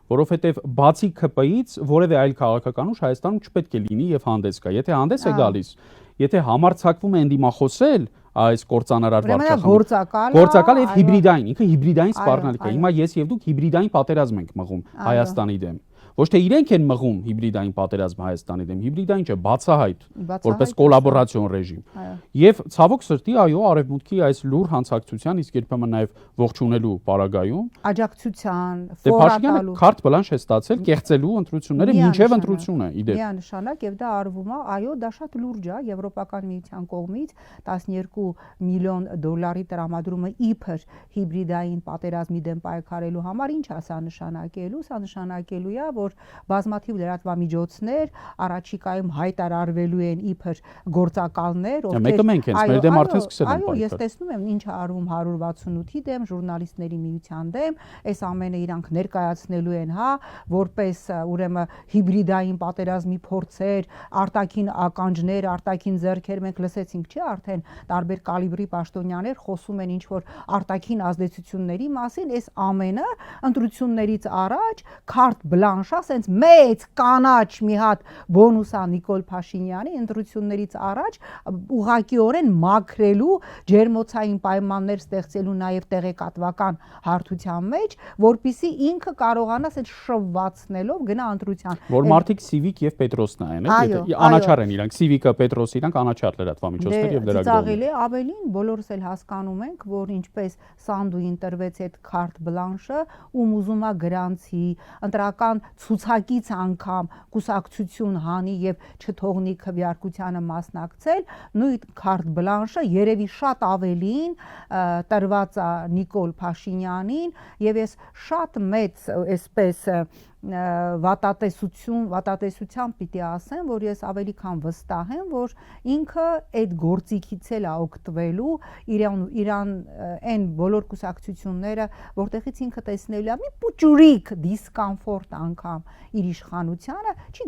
որովհետեւ բացի ԿՊ-ից որևէ այլ քաղաքական ուժ Հայաստանում չպետք է լինի եւ հանդես գա։ Եթե հանդես է գալիս, եթե համարձակվում է ընդդիմախոսել այս կործանարար վարչախմբը գործակալ եւ հիբրիդային, ինքը հիբրիդային սպառնալիք է։ Հիմա ես եւ դուք հիբրիդային պատերազմ ենք մղում Հայաստանի դեմ։ Ոչ թե իրենք են մղում հիբրիդային պատերազմ Հայաստանի դեմ, հիբրիդային չէ, բացահայտ, որպես կոլաբորացիոն ռեժիմ։ Եվ ցավոք սրտի, այո, արևմուտքի այս լուր հանցակցության, իսկ երբեմն նաև ողջունելու պարագայում
աջակցության,
ֆորատալու քարտ բլանշ է ստացել կեղծելու ընտրությունները մինչև ընտրությունը իդեպ։
Միանշանակ եւ դա արվում է, այո, դա շատ լուրջ է Եվրոպական միության կողմից $12 միլիոն տրամադրումը իբր հիբրիդային պատերազմի դեմ պայքարելու համար, ինչ է սա նշանակելու, սա նշանակելու է, որ բազմաթիվ լրատվամիջոցներ առաջիկայում հայտարարվելու են իբր գործակալներ,
ովքեր մենք ենք, մեր դեմ արդեն սկսել են
պայքար։ Այո, ես տեսնում եմ ինչ է արվում 168-ի դեմ, ժուրնալիստների միության դեմ, այս ամենը իրանք ներկայացնելու են, հա, որպես ուրեմն հիբրիդային պատերազմի փորձեր, արտաքին ականջներ, արտաքին ձեռքեր, մենք լսեցինք, չէ՞, արդեն տարբեր կալիբրի պաշտոնյաներ խոսում են ինչ որ արտաքին ազդեցությունների մասին, այս ամենը ընտրություններից առաջ քարտ բլանշ ասենց մեծ կանաչ մի հատ բոնուսա Նիկոլ Փաշինյանի ընտրություններից առաջ ուղղակիորեն մաքրելու ջերմոցային պայմաններ ստեղծելու նաև տեղեկատվական հարթության մեջ, որpիսի ինքը կարողանա ասենց շվվացնելով գնա ընտրության։
Որ մարդիկ Civic եւ Պետրոսն են, անաչառ են իրանք, Civic-ը, Պետրոսը իրանք անաչառ լրատվամիջոցներ եւ լրագրողներ։
Ավելին բոլորս էլ հասկանում ենք, որ ինչպես Սանդուին տրվեց այդ քարտ բլանշը, ում ուզում է գրանցի, ընտրական ցուցակից անգամ կուսակցություն հանի եւ չթողնի քվեարկությանը մասնակցել, նույն քարտ բլանշը երևի շատ ավելին տրված է Նիկոլ Փաշինյանին եւ ես շատ մեծ այսպես վատատեսությամբ պիտի ասեմ, որ ես ավելի քան վստահ եմ, որ ինքը այդ գործիքից էլ է օգտվելու իրան այն բոլոր կուսակցությունները, որտեղից ինքը տեսնելու է մի փուճուրիկ դիսկոմֆորտ անգամ իր իշխանությանը, չի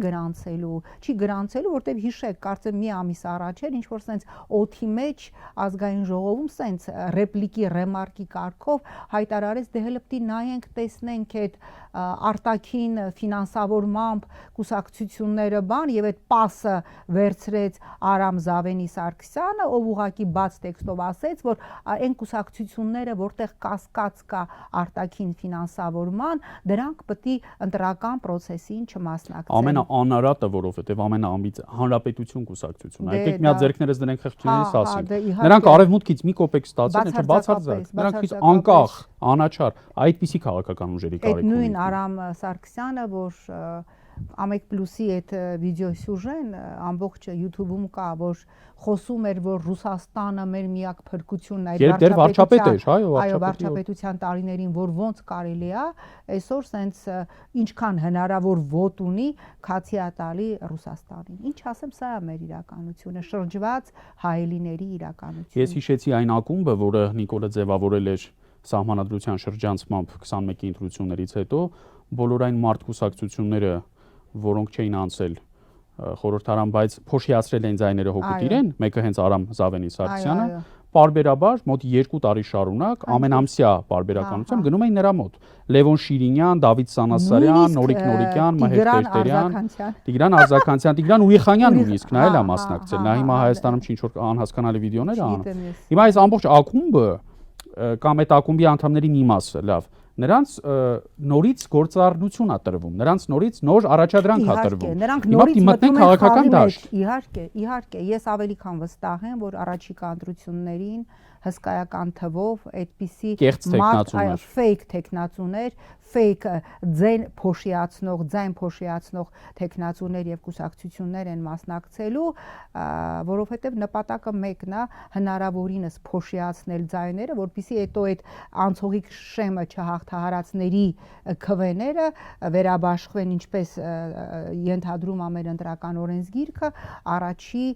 գրանցելու, որտեղ հիշեք, կարծեմ մի ամիս առաջ էր ինչ որ sense օթի մեջ ազգային ժողովում sense ռեպլիկի ռեմարկի կարգով հայտարարեց դե հələ պիտի նայենք, տեսնենք այդ արտաքին ֆինանսավորմամբ կուսակցությունները բան եւ այդ պասը վերցրեց Արամ Զավենի Սարգսյանը, ով ուղակի բաց տեքստով ասեց, որ այն կուսակցությունները, որտեղ կասկած կա արտաքին ֆինանսավորման, դրանք պետք է ընտրական process-ին չմասնակցեն։
Ամենաանարատը, որովհետեւ ամենաամբից հանրապետություն կուսակցությունը, այդտեղ մի հատ ձեռքներս դրանք խղճիներից ասին։ Նրանք արևմուտքից մի կոպեկ ստացել են, չէ՞ բացարձակ։ Նրանք անկախ, անաչառ, այդպիսի քաղաքական ուժերի կարիք ունեն։
Նույն Արամ Սարգսյանը, որ Ամեկ Պլյուսի այդ վիդեո սյուժեն ամբողջ YouTube-ում կա, որ խոսում էր, որ Ռուսաստանը մեր միակ փրկությունն է,
այդ
վարչապետության տարիներին, որ ոնց կարելի է, այսօր սենց ինչքան հնարավոր ոտ ունի, քացի ատալի Ռուսաստանին։ Ինչ ասեմ, սա է մեր իրականությունը, շրջված հայելիների իրականությունը։
Ես հիշեցի այն ակումբը, որը Նիկոլը ձևավորել էր սահմանադրության շրջանցմամբ 21-ի ընտրություններից հետո, բոլոր այն մարդկուսակցությունները, որոնք չէին անցել խորհրդարան, բայց փոշիացրել են ձայները հոգուտ իրեն, մեկը հենց Արամ Զավենի Սարգսյանը, պարբերաբար մոտ 2 տարի շարունակ ամենամսյա պարբերականությամբ գնում էին նրա մոտ։ Լևոն Շիրինյան, Դավիթ Սանասարյան, Նորիկ Նորիկյան, Մհեր Տերտերյան, Տիգրան Արձականցյան, Տիգրան Ուրիխանյան նույնիսկ նա էլ է մասնակցել։ Նա հիմա Հայաստանում ինչ որ անհասկանալի վիդեոներ է անում։ Հիմա այս ամբողջ ակումբը կամ այդ ակումբի անդամների մի մասը, լավ, նրանց նորից գործառնություն է տրվում, նրանց նորից նոր առաջադրանք է տրվում։
Նրանք նորից մտնում են
քաղաքական դաշտ։
Իհարկե, ես ավելի քան վստահ եմ, որ առաջիկա ընտրություններին հսկայական թվով այդպիսի fake տեխնացուներ, fake ձայն փոշիացնող տեխնացուներ եւ կուսակցություններ են մասնակցելու, որովհետեւ նպատակը մեկն է հնարավորինս փոշիացնել ձայները, որpիսի հետո այդ անցողիկ շեմը չհաղթահարածների քվեները վերաբաշխվեն, ինչպես ենթադրում է մեր ընտրական օրենսգիրքը, առաջի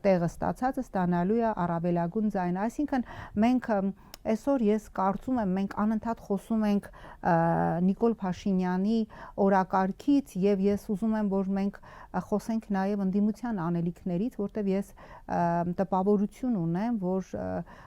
տեղը ստացածը ստանալու է առավելագույն ձայնը, այսինքն մենք այսօր ես կարծում եմ մենք անընդհատ խոսում ենք Նիկոլ Փաշինյանի օրակարգից եւ ես ուզում եմ որ մենք խոսենք նաեւ ընդդիմության անելիքներից, որտեղ ես տպավորություն ունեմ, որ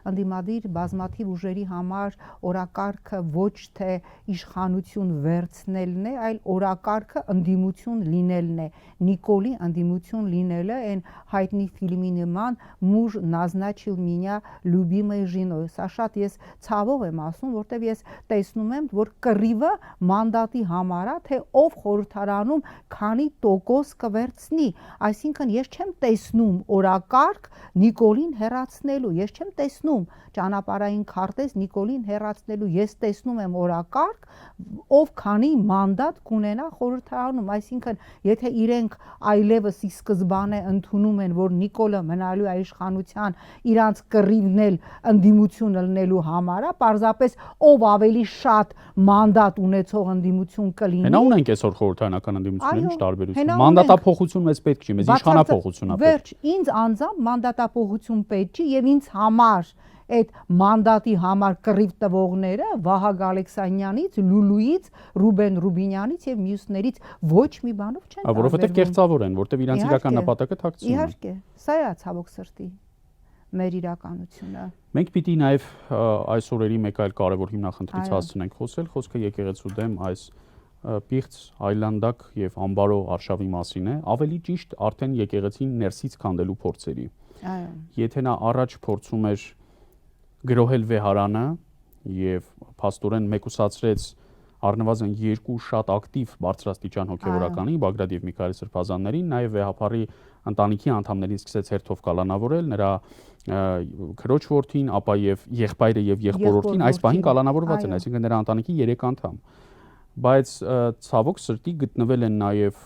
ընդդիմադիր բազմաթիվ ուժերի համար օրակարգը ոչ թե իշխանություն վերցնելն է, այլ օրակարգը ընդդիմություն լինելն է։ Նիկոլի ընդդիմություն լինելը այն հայտնի ֆիլմի նման «Մուժ назначил меня любимой женой»։ Սա շատ ես ցավով եմ ասում, որտեղ ես տեսնում եմ, որ կռիվը մանդատի համար է, թե ով խորհրդարանում քանի տոկոս կվերցնի, այսինքն ես չեմ տեսնում օրակարգ Նիկոլին հեռացնելու, ես չեմ տեսնում ճանապարհային քարտեզ Նիկոլին հեռացնելու, ես տեսնում եմ օրակարգ, ով քանի մանդատ կունենա խորհրդարանում, այսինքն եթե իրենք այլևս ի սկզբանե ընդունում են, որ Նիկոլը մնալու է իշխանության, իրանց կռիվն էլ ընդդիմություն լինելու համար է, պարզապես ով ավելի շատ մանդատ ունեցող ընդդիմություն կլինի։
Հենա ունենք այսօր խորհրդարանական ընդդիմությունների ինչ տարբերություն։ Մանդատափոխություն մեզ պետք չի, մեզ իշխանափոխություն է պետք։
Վերջ, ինձ անձամբ մանդատափոխություն պետք չի եւ ինձ համար այդ մանդատի համար կռիվ տվողները Վահագ Ալեքսանյանից, Լուլուից, Ռուբեն Ռուբինյանից եւ մյուսներից ոչ մի բանով չեն տարբերվում։
Որովհետեւ կեղծավոր են, որտեղ իրանց իրական նպատակը թաքցվում է։
Իհարկե, սա է ցավոք սրտի մեր իրականությունը։
Մենք պիտի նաեւ այս օրերի մեկ այլ կարևոր հիմնախնդրից հասցնենք խոսել, խոսքը եկեղեցու դեմ այս պիղծ, այլանդակ եւ ամբարո արշավի մասին է, ավելի ճիշտ արդեն եկեղեցին ներսից քանդելու փորձերի։ Եթե նա առաջ փորձում էր գրոհել վեհարանը եւ փաստորեն մեկուսացրեց առնվազն 2 շատ ակտիվ բարձրաստիճան հոգեվորականի Բագրատ եւ Միքայել Սրբազաններին, նաեւ վեհապարի ընտանիքի անդամներին սկսեց հերթով կալանավորել, նրա քրոջ որդին, ապա եւ եղբայրը եւ եղբորորդին այս պահին կալանավորված են, այսինքն նրա ընտանիքի 3 անդամ։ բայց ցավոք սրտի գտնվել են նաև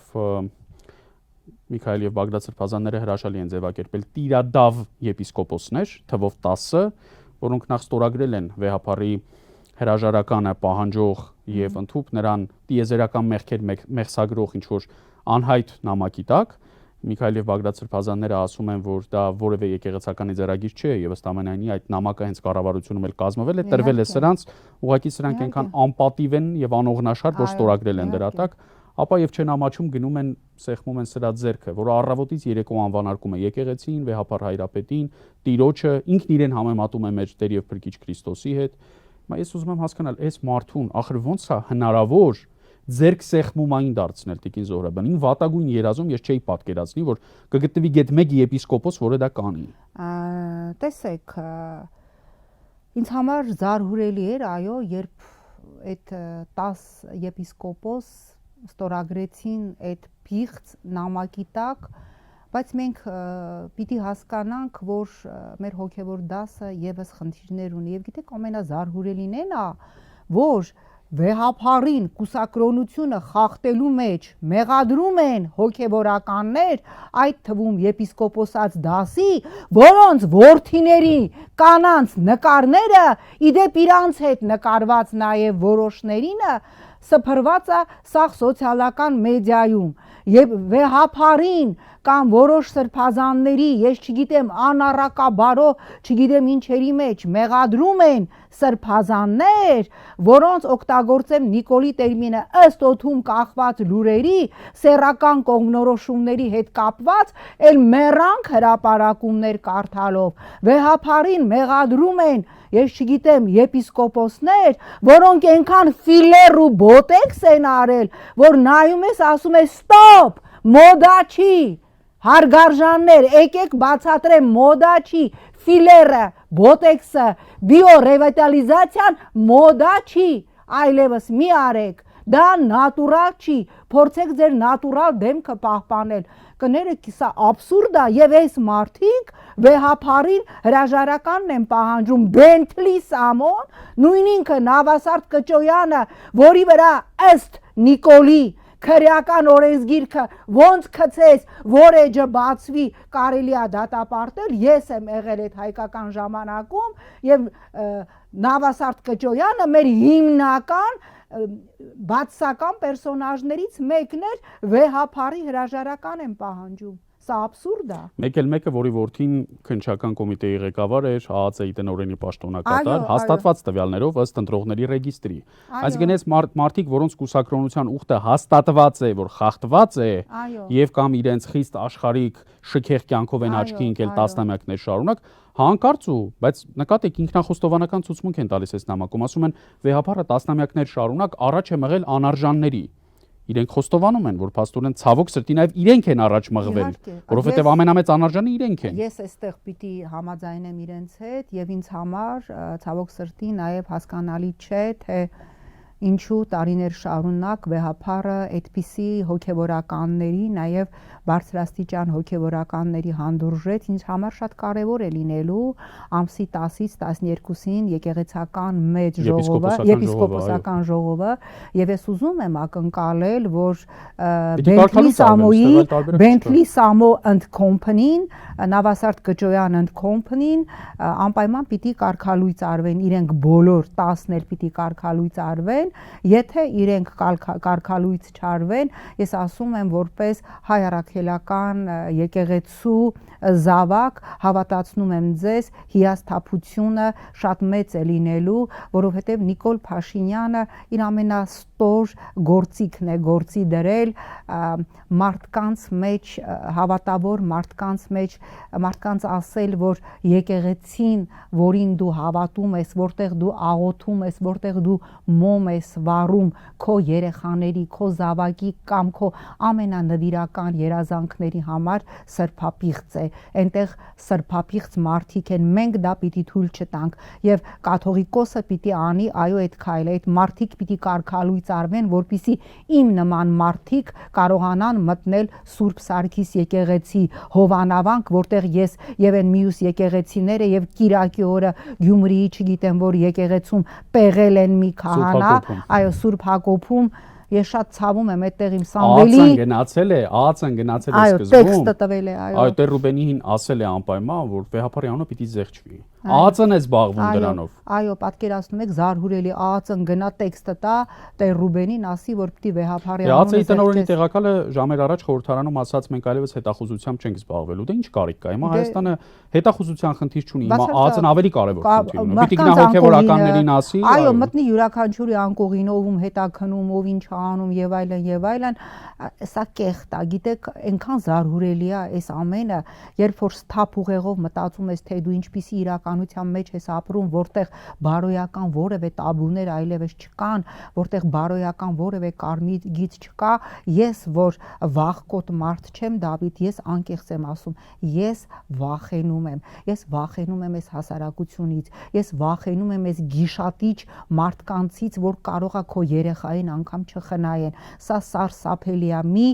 Միքայել եւ Բաղդադ Սրբազանները հրաշալի են ձևակերպել տիրադավ եպիսկոպոսներ, թվով 10, որոնք նախ ստորագրել են վեհապարի հրաժարականը պահանջող եւ ընդհանուր նրան տիեզերական մեղքեր մեղսագրող ինչ որ անհայտ նամակի տակ Միքայել եւ Բաղդադ Սրբազանները ասում են, որ դա որևէ եկեղեցականի ձեռագիր չէ եւ ըստ ամենայնի այդ նամակը հենց կառավարությունում էլ կազմվել է, տրվել է սրանց, ուղղակի սրանք այնքան անպատիվ են եւ անողնաշար, որ ստորագրել են դրա տակ, ապա եւ չեն ամաչում գնում են սեղմում են սրա ձեռքը, որը առավոտից երեկո անվանարկում է եկեղեցին, վեհապար հայրապետին, տիրոջը, ինքն իրեն համեմատում է մեր Տեր եւ Փրկիչ Քրիստոսի հետ։ Ես ուզում եմ հասկանալ, այս մարդուն ախր ոնց է հնարավոր ձերք սեղմումային դարձնել Տիկին Զոհրաբյանին, վատագույն երազում ես չէի պատկերացնի, որ կգտնվի գետ մեկ եպիսկոպոս, որը դա կանի։
Տեսեք, ինձ համար զարհուրելի էր, այո, երբ այդ 10 եպիսկոպոս ստորագրեցին այդ փիղծ նամակի տակ, բայց մենք պիտի հասկանանք, որ մեր հոգևոր դասը եւս խնդիրներ ունի, եւ գիտեք, ամենազարհուրելին է նա, որ վեհապարին կուսակրոնությունը խախտելու մեջ մեղադրում են հոգևորականներ, այդ թվում եպիսկոպոսած դասի, որոնց որդիների կանանց նկարները իդեպ իրանց հետ նկարված նաև որոշներինը սփռված է սաղ սոցիալական մեդիայում եւ վեհապարին կամ որոշ սրբազանների, ես չգիտեմ, անառակաբարո, չգիտեմ ինչերի մեջ մեղադրում են սրբազաններ, որոնց օգտագործեմ Նիկոլի տերմինը ըստ օդում կախված լուրերի, սեռական կողմնորոշումների հետ կապված, էլ մեռանք հրապարակումներ կարդալով, վեհապարին մեղադրում են, ես չգիտեմ, եպիսկոպոսներ, որոնք այնքան ֆիլեր ու բոտեքս են արել, որ նայում ես, ասում ես, ստոպ, մոդա չի, հարգարժաններ, եկեք բացատրեմ, մոդա չի, ֆիլերը, բոտեքսը, բիոռևիտալիզացիան մոդա չի, այլևս մի արեք, դա նատուրալ չի, փորձեք ձեր նատուրալ դեմքը պահպանել, կներեք, սա աբսուրդ է, եւ այս մարդիկ վեհապարին հրաժարականն են պահանջում, Բենթլի Սամոն, նույն ինքը Նավասարդ Կճոյանը, որի վրա ըստ Նիկոլի քրեական օրենսգիրքը ոնց գցես, որ էջը բացվի, կարելի է դատապարտել, ես եմ եղել այդ հայկական ժամանակում եւ Նավասարդ Կճոյանը մեր հիմնական բացասական պերսոնաժներից մեկն էր, վեհապարի հրաժարական են պահանջում։ Սա աբսուրդ է։
Մեկ էլ մեկը, որի որդին քննչական կոմիտեի ղեկավար էր, ԱԱՑ-ի տնօրենի պաշտոնակատար, հաստատված տվյալներով ըստ ընտրողների ռեգիստրի։ Այսինքն այս մարդիկ, որոնց կուսակրոնության ուխտը հաստատված է, որ խախտված է, եւ կամ իրենց խիստ աշխարհիկ շքեղ կյանքով են աչքի ընկել տասնամյակներ շարունակ, հանկարծ ու, բայց նկատեք ինքնախոստովանական ցուցմունք են տալիս այս նամակում, ասում են վեհապարը տասնամյակներ շարունակ առաջ է մղել անարժանների։ Իրենք խոստովանում են, որ փաստորեն ցավոք սրտի նաև իրենք են առաջ մղվել, որովհետև ամենամեծ անարժանը իրենք են։
Ես այստեղ պիտի համաձայնեմ իրենց հետ եւ ինձ համար ցավոք սրտի նաև հասկանալի չէ, թե ինչու տարիներ շարունակ վեհապարը այդպիսի հոգևորականների, նաև բարձրաստիճան հոգևորականների հանդուրժեց, ինձ համար շատ կարևոր է լինելու ամսի 10-ից 12-ին եկեղեցական մեծ ժողովը, եպիսկոպոսական ժողովը, եւ ես ուզում եմ ակնկալել, որ Bentley Samo and Company-ն, Նավասարդ Կճոյան and Company-ն անպայման պիտի կարգալույծ արվեն, իրենք բոլոր 10-ներ պիտի կարգալույծ արվեն, եթե իրենք կարգալույծ չարվեն, ես ասում եմ որպես հայ առաքելական եկեղեցու զավակ հավատացնում եմ ձեզ հիասթափությունը շատ մեծ է լինելու, որովհետև Նիկոլ Փաշինյանը իր ամենաստոր գործիքն է գործի դրել մարդկանց մեջ, հավատավոր մարդկանց մեջ, մարդկանց ասել, որ եկեղեցին, որին դու հավատում ես, որտեղ դու աղոթում ես, որտեղ դու մոմ ես վառում քո երեխաների, քո զավակի կամ քո ամենանվիրական երազանքների համար սրբապիղծ է, այնտեղ սրբապիղծ մարդիկ են, մենք դա պիտի թույլ չտանք եւ կաթողիկոսը պիտի անի, այո, այդ քայլը, այդ մարդիկ պիտի կարգալույծ արվեն, որպիսի իմ նման մարդիկ կարողանան մտնել Սուրբ Սարգիս եկեղեցի Հովանավանք, որտեղ ես եւ այն մյուս եկեղեցիները եւ Կիրակի օրը Գյումրիի, չգիտեմ որ եկեղեցում պեղել են մի քահանա, Այո, Սուրբ Հակոբում ես շատ ցավում եմ այդտեղ իմ Սամվելի
ԱԱՑ-ն գնացել է սկզբում։
Այո, տեքստը տվել է, այո։
Այո, Տեր Ռուբենին ասել է անպայման, որ վեհապարի անունը պիտի զեղչվի։ ԱԱՑ-ն է զբաղվում դրանով։
Այո, պատկերացնում եք, զարհուրելի ԱԱՑ-ն գնա տեքստը տա Տեր Ռուբենին ասի, որ պիտի վեհապարի անունը
ԱԱՑ-ի տնօրենի տեղակալը ժամեր առաջ խորհրդարանում ասաց, մենք այլևս հետախուզությամբ չենք զբաղվելու։ Դե ինչ կարիք կա։ Հիմա Հայաստանը հետախուզության խնդիր չունի, հիմա ԱԱՑ-ն ավելի կարևոր խնդիր ունի։ Պիտի գնա հոգևորականներին ասի։
Այո, մտնի յուրաքանչյուրի անկողին ով հետաքնում, ով ինչ անում եւ այլն, սա կեղտ է, գիտեք, այնքան զարհուրելի է այս ամենը, երբ որ սթափ ուղեղով մտածում ես, թե դու ինչպիսի իրականության մեջ ես ապրում, որտեղ բարոյական որևէ տաբուներ այլևս չկան, որտեղ բարոյական որևէ կարմիր գիծ չկա, ես որ վախկոտ մարդ չեմ, Դավիթ, ես անկեղծ եմ ասում, ես վախենում եմ այս հասարակությունից, ես վախենում եմ այս գիշատիչ մարդկանցից, որ կարող է քո երեխային անգամ չխնայեն։ Սա սարսափելի է, մի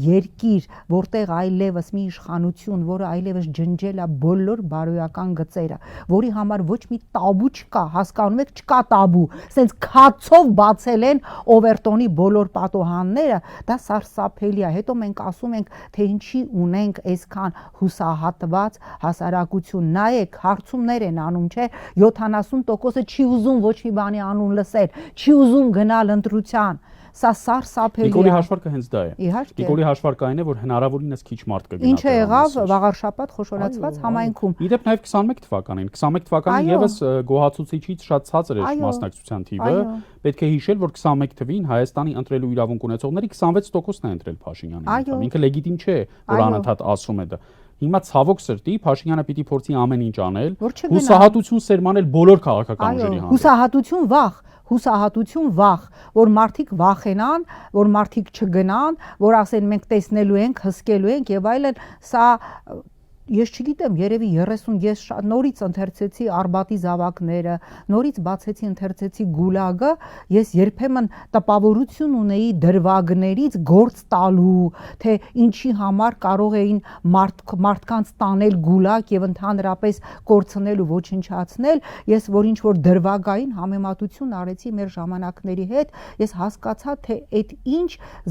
երկիր, որտեղ այլևս մի իշխանություն, որը այլևս ջնջել է բոլոր բարոյական գծերը, որի համար ոչ մի տաբու չկա, հասկանում եք, չկա տաբու, սենց քացով բացել են Օվերտոնի բոլոր պատոհանները, դա սարսափելի է։ Հետո մենք ասում ենք, թե ինչի ունենք այսքան հուսահատված հասարակություն։ Նայեք, հարցումներ են անում, չէ, 70%-ը չի ուզում ոչ մի բանի անուն լսել, չի ուզում գնալ ընտրության։ Սա սարսափելի է։
Նիկոլի հաշվարկը հենց դա է։
Իհարկե։
Նիկոլի հաշվարկը այն է, որ հնարավորինս քիչ մարդ կգնա։
Ինչը եղավ վաղարշաբաթ խոշորացված համայնքում։
Իդեպ նաև 21 թվականին, 21 թվականին եւս գոհացուցիչից շատ ցածր էր մասնակցության թիվը։ Պետք է հիշել, որ 21 թվին Հայաստանի ընտրելու իրավունք ունեցողների 26%-ն է ընտրել Փաշինյանին։ Ինքը լեգիտիմ չէ, որ անընդհատ ասում է դա։ Հիմա ցավոք սրտի Փաշինյանը պիտի փորձի ամեն ինչ անել, հուսահատություն սերմանել բոլոր քաղաքական ուժերի
հանդեպ։ Հուսահատություն վախ, որ մարդիկ վախենան, որ մարդիկ չգնան, որ ասեն մենք տեսնելու ենք, հսկելու ենք եւ այլն, սա ես չգիտեմ, երևի 30 ես նորից ընթերցեցի Արբատի զավակները, նորից բացեցի ընթերցեցի Գուլագը, ես երբեմն տպավորություն ունեի դրվագներից գործ տալու, թե ինչի համար կարող էին մարդկանց տանել Գուլագ եւ ընդհանրապես կորցնել ու ոչնչացնել, ես որ ինչ որ դրվագային համեմատություն արեցի մեր ժամանակների հետ, ես հասկացա, թե այդ ինչ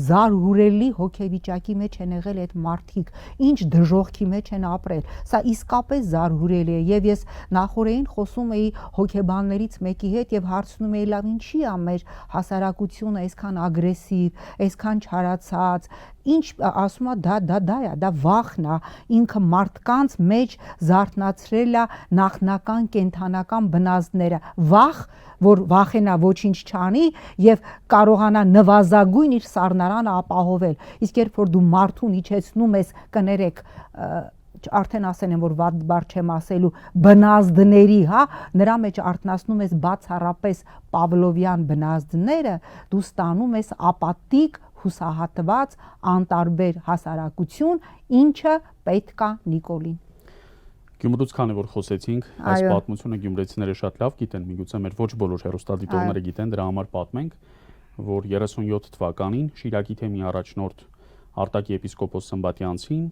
զարհուրելի հոգեվիճակի մեջ են եղել այդ մարդիկ, ինչ դժոխքի մեջ են ապրել։ Սա իսկապես զարհուրելի է եւ ես նախորդին խոսում էի հոգեբաններից մեկի հետ եւ հարցնում էի լավ ինչի է մեր հասարակությունը այսքան ագրեսիվ, այսքան չարացած, ինչ ասում է դա վախն է, ինքը մարդկանց մեջ զարթնացրել է նախնական կենթանական բնազդները, վախ, որ վախենա ոչինչ չանի եւ կարողանա նվազագույն իր սառնարանը ապահովել։ Իսկ երբ որ դու մարդուն իջեցնում ես, կներեք, արդեն ասեն են, որ վատ բառ չեմ ասելու, բնազդների, հա, նրա մեջ արտնասնում ես բացառապես Պավլովյան բնազդները, դու ստանում ես ապատիկ, հուսահատված, անտարբեր հասարակություն, ինչը պետք է Նիկոլին։
Գյումրուց քանի որ խոսեցինք, այս պատմությունը գյումրեցիները շատ լավ գիտեն, միգուցե մեր ոչ բոլոր հեռուստադիտողները գիտեն, դրա համար պատմենք, որ 37 թվականին Շիրակի թեմի առաջնորդ Արտակի եպիսկոպոս Սմբատյանցին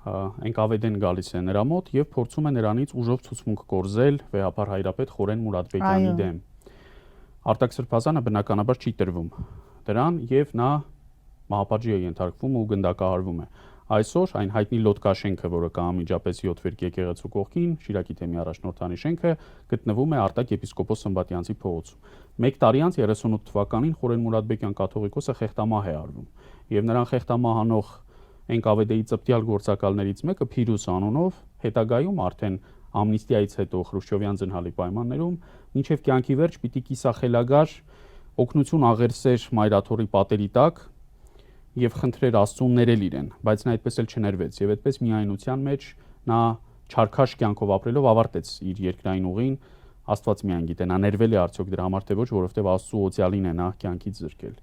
Ընկավեդեն գալիս է նրա մոտ եւ փորձում է նրանից ուժով ցուցմունք կորզել վեհապար հայրապետ Խորեն Մուրադբեկյանի դեմ։ Արտակ Սրբազանը բնականաբար չի տրվում դրան եւ նա մահապատժի է ենթարկվում ու գնդակահարվում է։ Այսօր այն հայտնի Լոտկաշենքը, որը կա անմիջապես 7 վերք եկեղեցու կողքին, Շիրակի թեմի առաջնորդանի շենքը, գտնվում է Արտակ եպիսկոպոս Սմբատյանցի փողոցում։ 1 տարի անց 38 թվականին Խորեն Մուրադբեկյան կաթողիկոսը խեղտամահ է արվում եւ նրան խեղտամահանող NKVD-ի ծպտյալ գործակալներից մեկը Փիրուս անունով հետագայում արդեն ամնիստիայից հետո Խրուշչովյան ձնհալի պայմաններում մինչև կյանքի վերջ պիտի կիսախելագար օգնություն աղերսեր մայրաթորի պատերի տակ եւ խնդրեր Աստծուն ներել իրեն, բայց նա այդպես էլ չներվեց եւ այդպես միայնության մեջ նա չարքաշ կյանքով ապրելով ավարտեց իր երկրային ուղին, Աստված միայն գիտե նա ներվել է արդյոք դրա համար թե ոչ, որովհետեւ Աստծո օծյալին է նա կյանքից զրկել։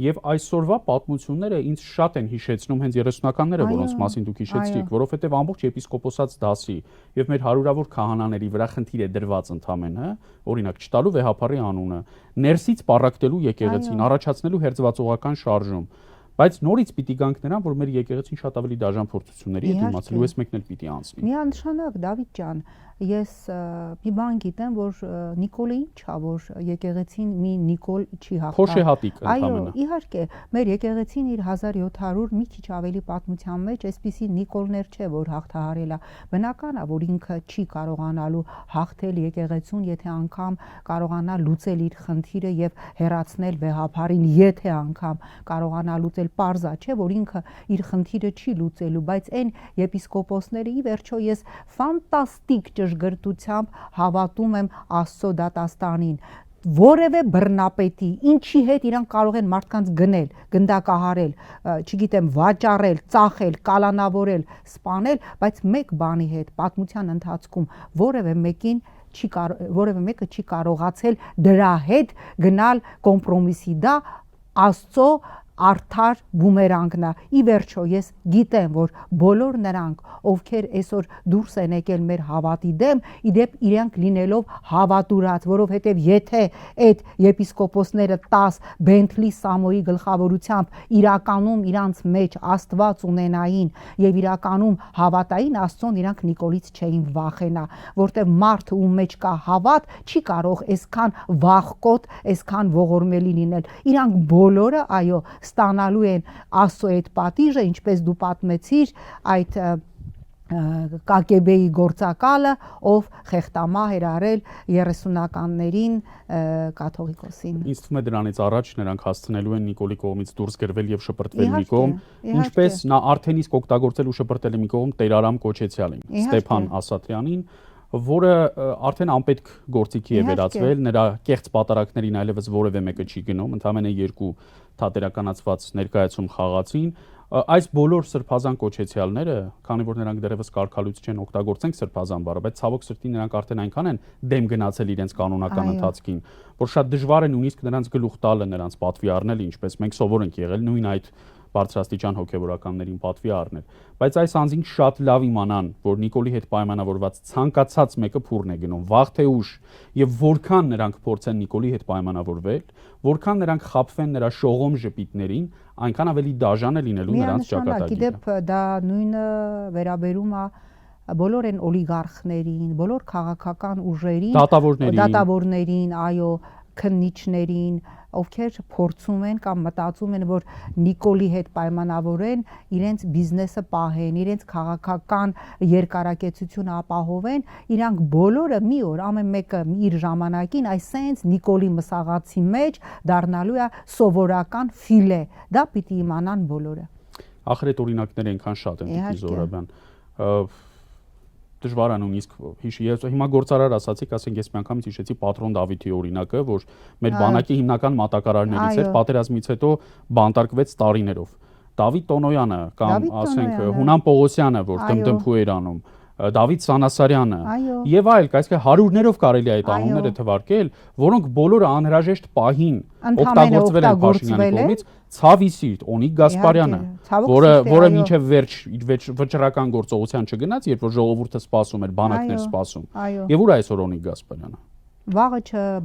Եվ այսօրվա պատմությունները ինձ շատ են հիշեցնում հենց 30-ականները, որոնց մասին դուք հիշեցրիք, որովհետև ամբողջ եպիսկոպոսած դասի եւ մեր հարյուրավոր քահանաների վրա խնդիր է դրված ընդամենը, օրինակ չտալու վեհապարի անունը, ներսից պառակտելու եկեղեցին, առաջացնելու հերձվածողական շարժում, բայց նորից պիտի գանք նրան, որ մեր եկեղեցին շատ ավելի դաժան փորձությունների է դիմացել ու ես մեկն էլ պիտի անցնի։
Միանշանակ Դավիթ ջան, ես մի բան գիտեմ, որ Նիկոլը ինչ է, որ եկեղեցին մի Նիկոլ չի հաղթահարել։
Փոշեհատիկ
Այո,
ընդհանրապես։
իհարկե, մեր եկեղեցին իր 1700 մի քիչ ավելի պատմության մեջ այսպիսի Նիկոլներ չէ, որ հաղթահարել է։ Բնական է, որ ինքը չի կարողանալու հաղթել եկեղեցուն, եթե անգամ կարողանա լուծել իր խնդիրը եւ հեռացնել վեհապարին, եթե անգամ կարողանա լուծել, պարզա չէ, որ ինքը իր խնդիրը չի լուծելու, բայց այն եպիսկոպոսները ի վերջո ես ֆանտաստիկ ճշգրտությամբ հավատում եմ Աստծո դատաստանին, որևէ բռնապետի, ինչի հետ իրանք կարող են մարդկանց գնել, գնդակահարել, չգիտեմ, վաճառել, ծախել, կալանավորել, սպանել, բայց մեկ բանի հետ պատմության ընթացքում որևէ մեկը չի կարողացել դրա հետ գնալ կոմպրոմիսի, դա Աստծո արդար բումերանգն է։ Ի վերջո ես գիտեմ, որ բոլոր նրանք, ովքեր այսօր դուրս են եկել մեր հավատի դեմ, իդեպ իրենք լինելով հավատուրած, որովհետև եթե այդ եպիսկոպոսները 10 Բենթլի Սամոյի գլխավորությամբ իրականում իրանց մեջ Աստված ունենային եւ իրականում հավատային Աստծուն, իրանք Նիկոլից չէին վախենա, որտեղ մարդը ում մեջ կա հավատ, չի կարող այսքան վախկոտ, այսքան ողորմելի լինել։ Իրանք բոլորը, այո, ստանալու են Աստծո այդ պատիժը, ինչպես դու պատմեցիր, այդ Կակեբեի գործակալը, ով խեղտամահ էր արել 30-ականներին կաթողիկոսին։
Ինձ թվում է դրանից առաջ նրանք հասցնելու են Նիկոլի կողմից դուրս գրվել եւ շպրտվել մի կողմ, ինչպես նա արդեն իսկ օգտագործել ու շպրտել է մի կողմ Տեր Արամ Կոչեցյալին, Ստեփան Ասատրյանին, որը արդեն անպետք գործիքի է վերածվել, նրա կեղծ պատարակներին այլևս որևէ մեկը չի գնում, ընդամենը 2 թատերականացված ներկայացում խաղացին։ Այս բոլոր սրբազան կոչեցյալները, քանի որ նրանք դեռևս կարգալույց չեն, օգտագործենք սրբազան բառը, բայց ցավոք սրտի նրանք արդեն այնքան են դեմ գնացել իրենց կանոնական ընթացքին, որ շատ դժվար է նույնիսկ նրանց գլուխ տալը, նրանց պատվի առնել, ինչպես մենք սովոր ենք եղել նույն այդ բարձրաստիճան հոգևորականներին պատվի առնել, բայց այս անձին շատ լավ իմանան, որ Նիկոլի հետ պայմանավորված ցանկացած մեկը փուրն է գնում, վաղ թե ուշ, եւ որքան նրանք փորձեն Նիկոլի հետ պայմանավորվել, որքան նրանք խաբվեն նրա շողոմ ժպիտներին, այնքան ավելի դաժան է լինելու նրանց ճակատագիրը։
Գիտեք, դա նույնը վերաբերում է բոլոր այն օլիգարխներին, բոլոր քաղաքական ուժերին, դատավորներին, այո, քննիչներին, ովքեր փորձում են կամ մտածում են, որ Նիկոլի հետ պայմանավորեն, իրենց բիզնեսը պահեն, իրենց քաղաքական երկարակեցությունը ապահովեն, իրանք բոլորը մի օր ամեն մեկը իր ժամանակին այսենց Նիկոլի մսաղացի մեջ դառնալու է սովորական ֆիլե։ Դա պիտի իմանան բոլորը։
Ախր այդ օրինակները այնքան շատ են, Տիկին Զոհրաբյան։ Դժվար է նույնիսկ ես հիմա գործարար ասացիք, ասենք ես մի անգամից հիշեցի Պատրոն Դավիթի օրինակը, որ մեր բանակի հիմնական մատակարարներից էր, պատերազմից հետո բանտարկվեց տարիներով։ Դավիթ Տոնոյանը կամ ասենք Հունան Պողոսյանը, որ դմդմփու էր անում, Դավիթ Սանասարյանը եւ այլ, այսինքն հարյուրներով կարելի է այդ անունները թվարկել, որոնք բոլորը անհրաժեշտ պահին օգտագործվել են Փաշինյանի կողմից, ցավի սիրտ, Օնիկ Գասպարյանը, որը մինչև վերջ վճռական գործողության չգնաց, երբ որ ժողովուրդը սպասում էր, բանակներ սպասում։ Եվ ուր այսօր Օնիկ Գասպարյանը։
Վաղը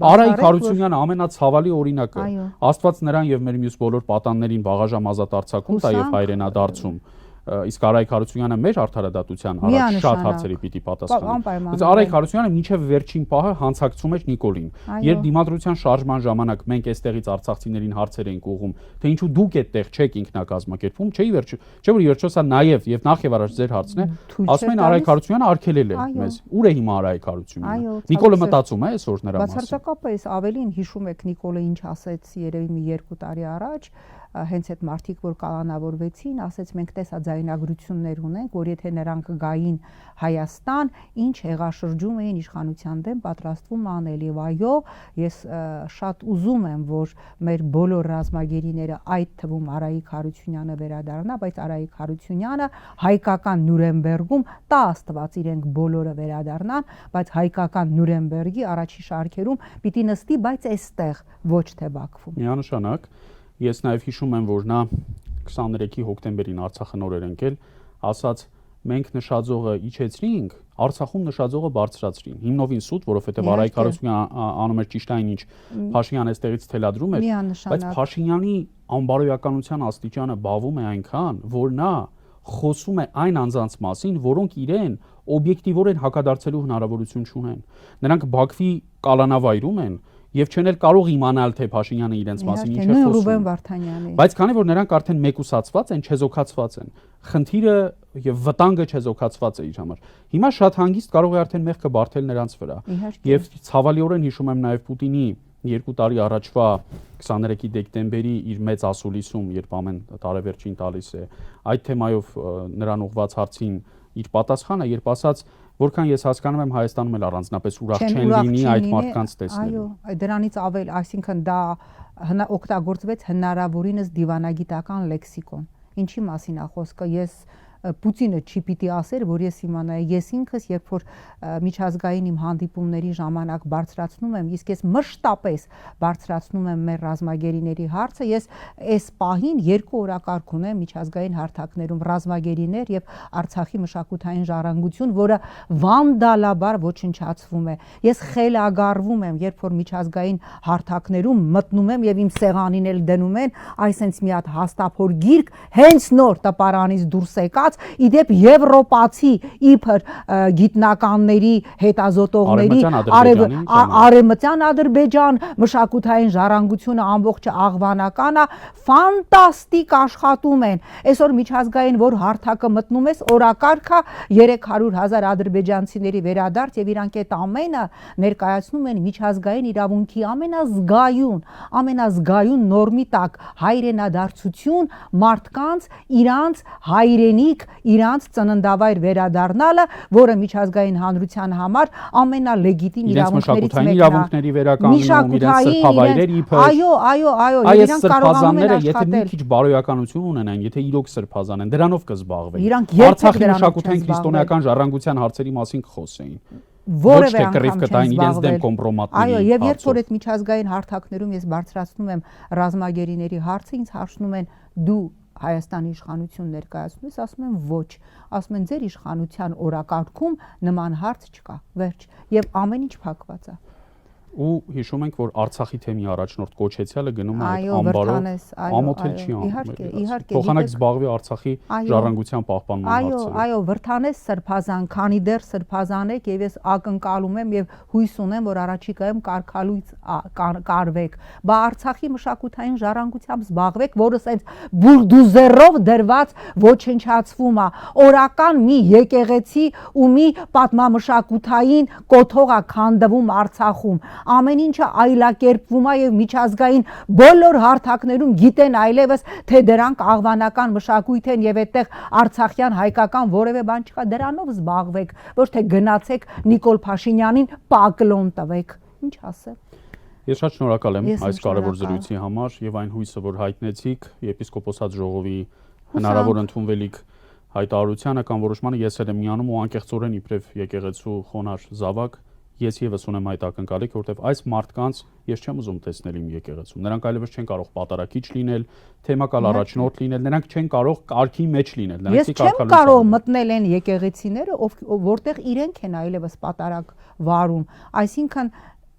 Արայիկ Հարությունյանը ամենացավալի օրինակը։ Աստված նրան եւ մեր մյուս բոլոր պատաններին վաղաժամ ազատ արձակում տա եւ հայրենադարձում։ Իսկ Արայիկ Հարությունյանը մեր արդարադատության առաջ շատ հարցերի պիտի պատասխանի։ Բայց Արայիկ Հարությունյանը մինչև վերջին պահը հանցակցում էր Նիկոլին։ Երբ դիմադրության շարժման ժամանակ մենք այստեղից արցախցիներին հարցեր էինք ուղղում, թե ինչու դուք այդտեղ չեք ինքնակազմակերպում, չէ՞ վերջը, չէ՞ որ վերջո սա նաև նախ եւ առաջ ձեր հարցն է, ասում են Արայիկ Հարությունյանը արգելել է մեզ։ Ուր է հիմա Արայիկ Հարությունյանը։ Նիկոլը մտածում է այսօր նրա մասին։
Բացարձակապես ավելին հիշում եք Նիկոլը ինչ ասեց երևի մի 2 տարի առաջ, հենց այդ մարդիկ, որ կալանավորվեցին, ասեց մենք տեսա ձայնագրություններ ունենք, որ եթե նրանք գային Հայաստան, ինչ հեղաշրջում էին իշխանության դեմ պատրաստվում անել, եւ այո, ես շատ ուզում եմ, որ մեր բոլոր ռազմագերիները, այդ թվում Արայիկ Հարությունյանը վերադառնա, բայց Արայիկ Հարությունյանը հայկական Նյուրնբերգում տա Աստված իրենք բոլորը վերադառնան, բայց հայկական Նյուրնբերգի առաջի շարքերում պիտի նստի, բայց այստեղ ոչ թե Բաքվում։
Միանշանակ Ես նաև հիշում եմ, որ նա 23 հոկտեմբերին Արցախը նոր էր ընկել, ասաց մենք նշաձողը իջեցրինք, Արցախում նշաձողը բարձրացրին։ Հիմնովին սուտ, որովհետև Արայիկ Հարությունյանը անում էր ճիշտ այն, ինչ Փաշինյանը այստեղից թելադրում էր, բայց Փաշինյանի անբարոյականության աստիճանը բավում է այնքան, որ նա խոսում է այն անձանց մասին, որոնք իրեն օբյեկտիվորեն հակադարձելու հնարավորություն չունեն։ Նրանք Բաքվի կալանավայրում են եւ չեն էլ կարող իմանալ, թե Փաշինյանը իրենց մասին ինչ է խոսում։
Ռուբեն Վարդանյանի։
Բայց քանի որ նրանք արդեն մեկուսացված են, չեզոքացված են, խնդիրը եւ վտանգը չեզոքացված է իր համար։ Հիմա շատ հանգիստ կարող է արդեն մեղքը բարթել նրանց վրա։ Եվ ցավալիորեն հիշում եմ նաեւ Պուտինի 2 տարի առաջվա 23 դեկտեմբերի իր մեծ ասուլիսում, երբ ամեն տարեվերջին տալիս է այդ թեմայով նրան ուղված հարցին իր պատասխանը, երբ ասաց, որքան ես հասկանում եմ, Հայաստանում էլ առանձնապես ուրախ չեն լինի այդ մարդկանց տեսնելու։
Այո, դրանից ավել, այսինքն դա օգտագործվեց հնարավորինս դիվանագիտական լեքսիկոն։ Ինչի մասին է խոսքը։ Ես Պուտինը չի պիտի ասեր, որ ես իմանայի, ես ինքս երբ որ միջազգային իմ հանդիպումների ժամանակ բարձրացնում եմ, իսկ ես մշտապես բարձրացնում եմ մեր ռազմագերիների հարցը, ես այս պահին 2 օրակարգ ունեմ միջազգային հարթակներում ռազմագերիներ եւ Արցախի մշակութային ժառանգություն, որը վանդալաբար ոչնչացվում է։ Ես խելագարվում եմ, երբ որ միջազգային հարթակներում մտնում եմ եւ իմ սեղանին էլ դնում են այսենց մի հատ հաստափոր գիրք, հենց նոր տպարանից դուրս եկած իդեպ եվրոպացի իբր գիտնականների հետազոտողների արևմտյան Ադրբեջան մշակութային ժառանգությունը ամբողջը աղվանականը ֆանտաստիկ աշխատում են։ Այսօր միջազգային որ հարթակը մտնում ես օրակարգը 300,000 ադրբեջանցիների վերադարձ եւ իրանք այդ ամենը ներկայացնում են միջազգային իրավունքի ամենազգայուն նորմի տակ հայրենադարձություն մարդկանց իրանց հայրենիք իրանց ծննդավայր վերադառնալը, որը միջազգային հանրության համար ամենալեգիտիմ իրավունքներից մեկն է։
Իրավունքների վերականգնում, իրենց սրբավայրեր իբր։
Այո,
իրանք կարողանում են աշխատել։ Եթե մի քիչ բարոյականություն ունենային, եթե իրոք սրբազան են, դրանով կզբաղվեին։ Արցախի մշակութային քրիստոնեական ժառանգության հարցերի մասին կխոսեին։
Որևէ անգամ չեն
իրենց դեմ կոմպրոմատների։
Այո, եւ երբ որ այդ միջազգային հարթակներում ես բարձրացնում եմ ռազմագերիների հարցը, ինձ հարցնում են դու Հայաստանի իշխանություն ներկայացնում ես, ասում եմ ոչ, ասում են ձեր իշխանության օրակարգում նման հարց չկա, վերջ, եւ ամեն ինչ փակված է։
Ու հիշում ենք, որ Արցախի թեմի առաջնորդ Կոչեցյալը գնում է այդ ամբարով, ամոթել չի անում։
Իհարկե,
փոխանակ զբաղվի Արցախի ժառանգության պահպանման հարցերով։
Այո, վրթանես սրբազան, քանի դեռ սրբազան եք եւ ես ակնկալում եմ եւ հույս ունեմ, որ առաջիկայում կարգալույց կարվեք։ Բա Արցախի մշակութային ժառանգությամբ զբաղվեք, որը սենց բուլդուզերով դրված ոչնչացվում է։ Օրական մի եկեղեցի ու մի պատմամշակութային կոթող է քանդվում Արցախում։ Ամեն ինչը այլակերպվում է եւ միջազգային բոլոր հարթակներում գիտեն այլևս թե դրանք աղվանական մշակույթ են եւ այդտեղ արցախյան հայկական որևէ բան չկա, դրանով զբաղվեք, ոչ թե գնացեք Նիկոլ Փաշինյանին պակլոն տվեք։ Ինչ ասեմ։
Ես շատ շնորհակալ եմ այս կարևոր զրույցի համար եւ այն հույսը, որ հայտնեցիք եպիսկոպոսատ ժողովի հնարավոր ընդունվելիք հայտարարությանը կամ որոշմանը ես էլ եմ միանում ու անկեղծորեն իբրև եկեղեցու խոնար զավակ ես եւս ունեմ այդ ակնկալիք, որովհետեւ այս մարդկանց ես չեմ ուզում տեսնել իմ եկեղեցում։ Նրանք այլևս չեն կարող պատարակիչ լինել, թեմակալ առաջնորդ լինել, նրանք չեն կարող կարգի մեջ լինել։
Ես չեմ կարող մտնել այն եկեղեցիները, որտեղ իրենք են այլևս պատարակ վարում։ Այսինքն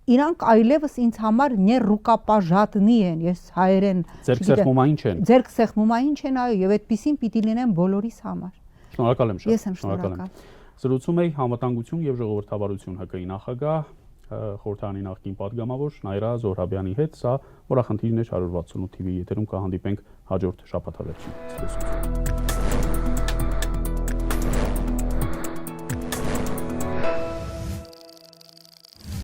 իրանք այլևս ինձ համար ներուկապաժատնի են, ես հայերեն
ձերքսեղմումային չեն։
Ձերքսեղմումային չեն, այո, եւ այդպեսին պիտի լինեն բոլորիս համար։
Շնորհակալ եմ շատ։
Ես եմ շնորհակալ։
Զրուցում էի Համատանգություն եւ ժողովրդավարություն ՀԿ-ի նախագահ, խորհրդարանի նախկին պատգամավոր Նայրա Զոհրաբյանի հետ։ Սա Օրախնդիրներ 168 TV եթերում կհանդիպենք հաջորդ շաբաթավերջին։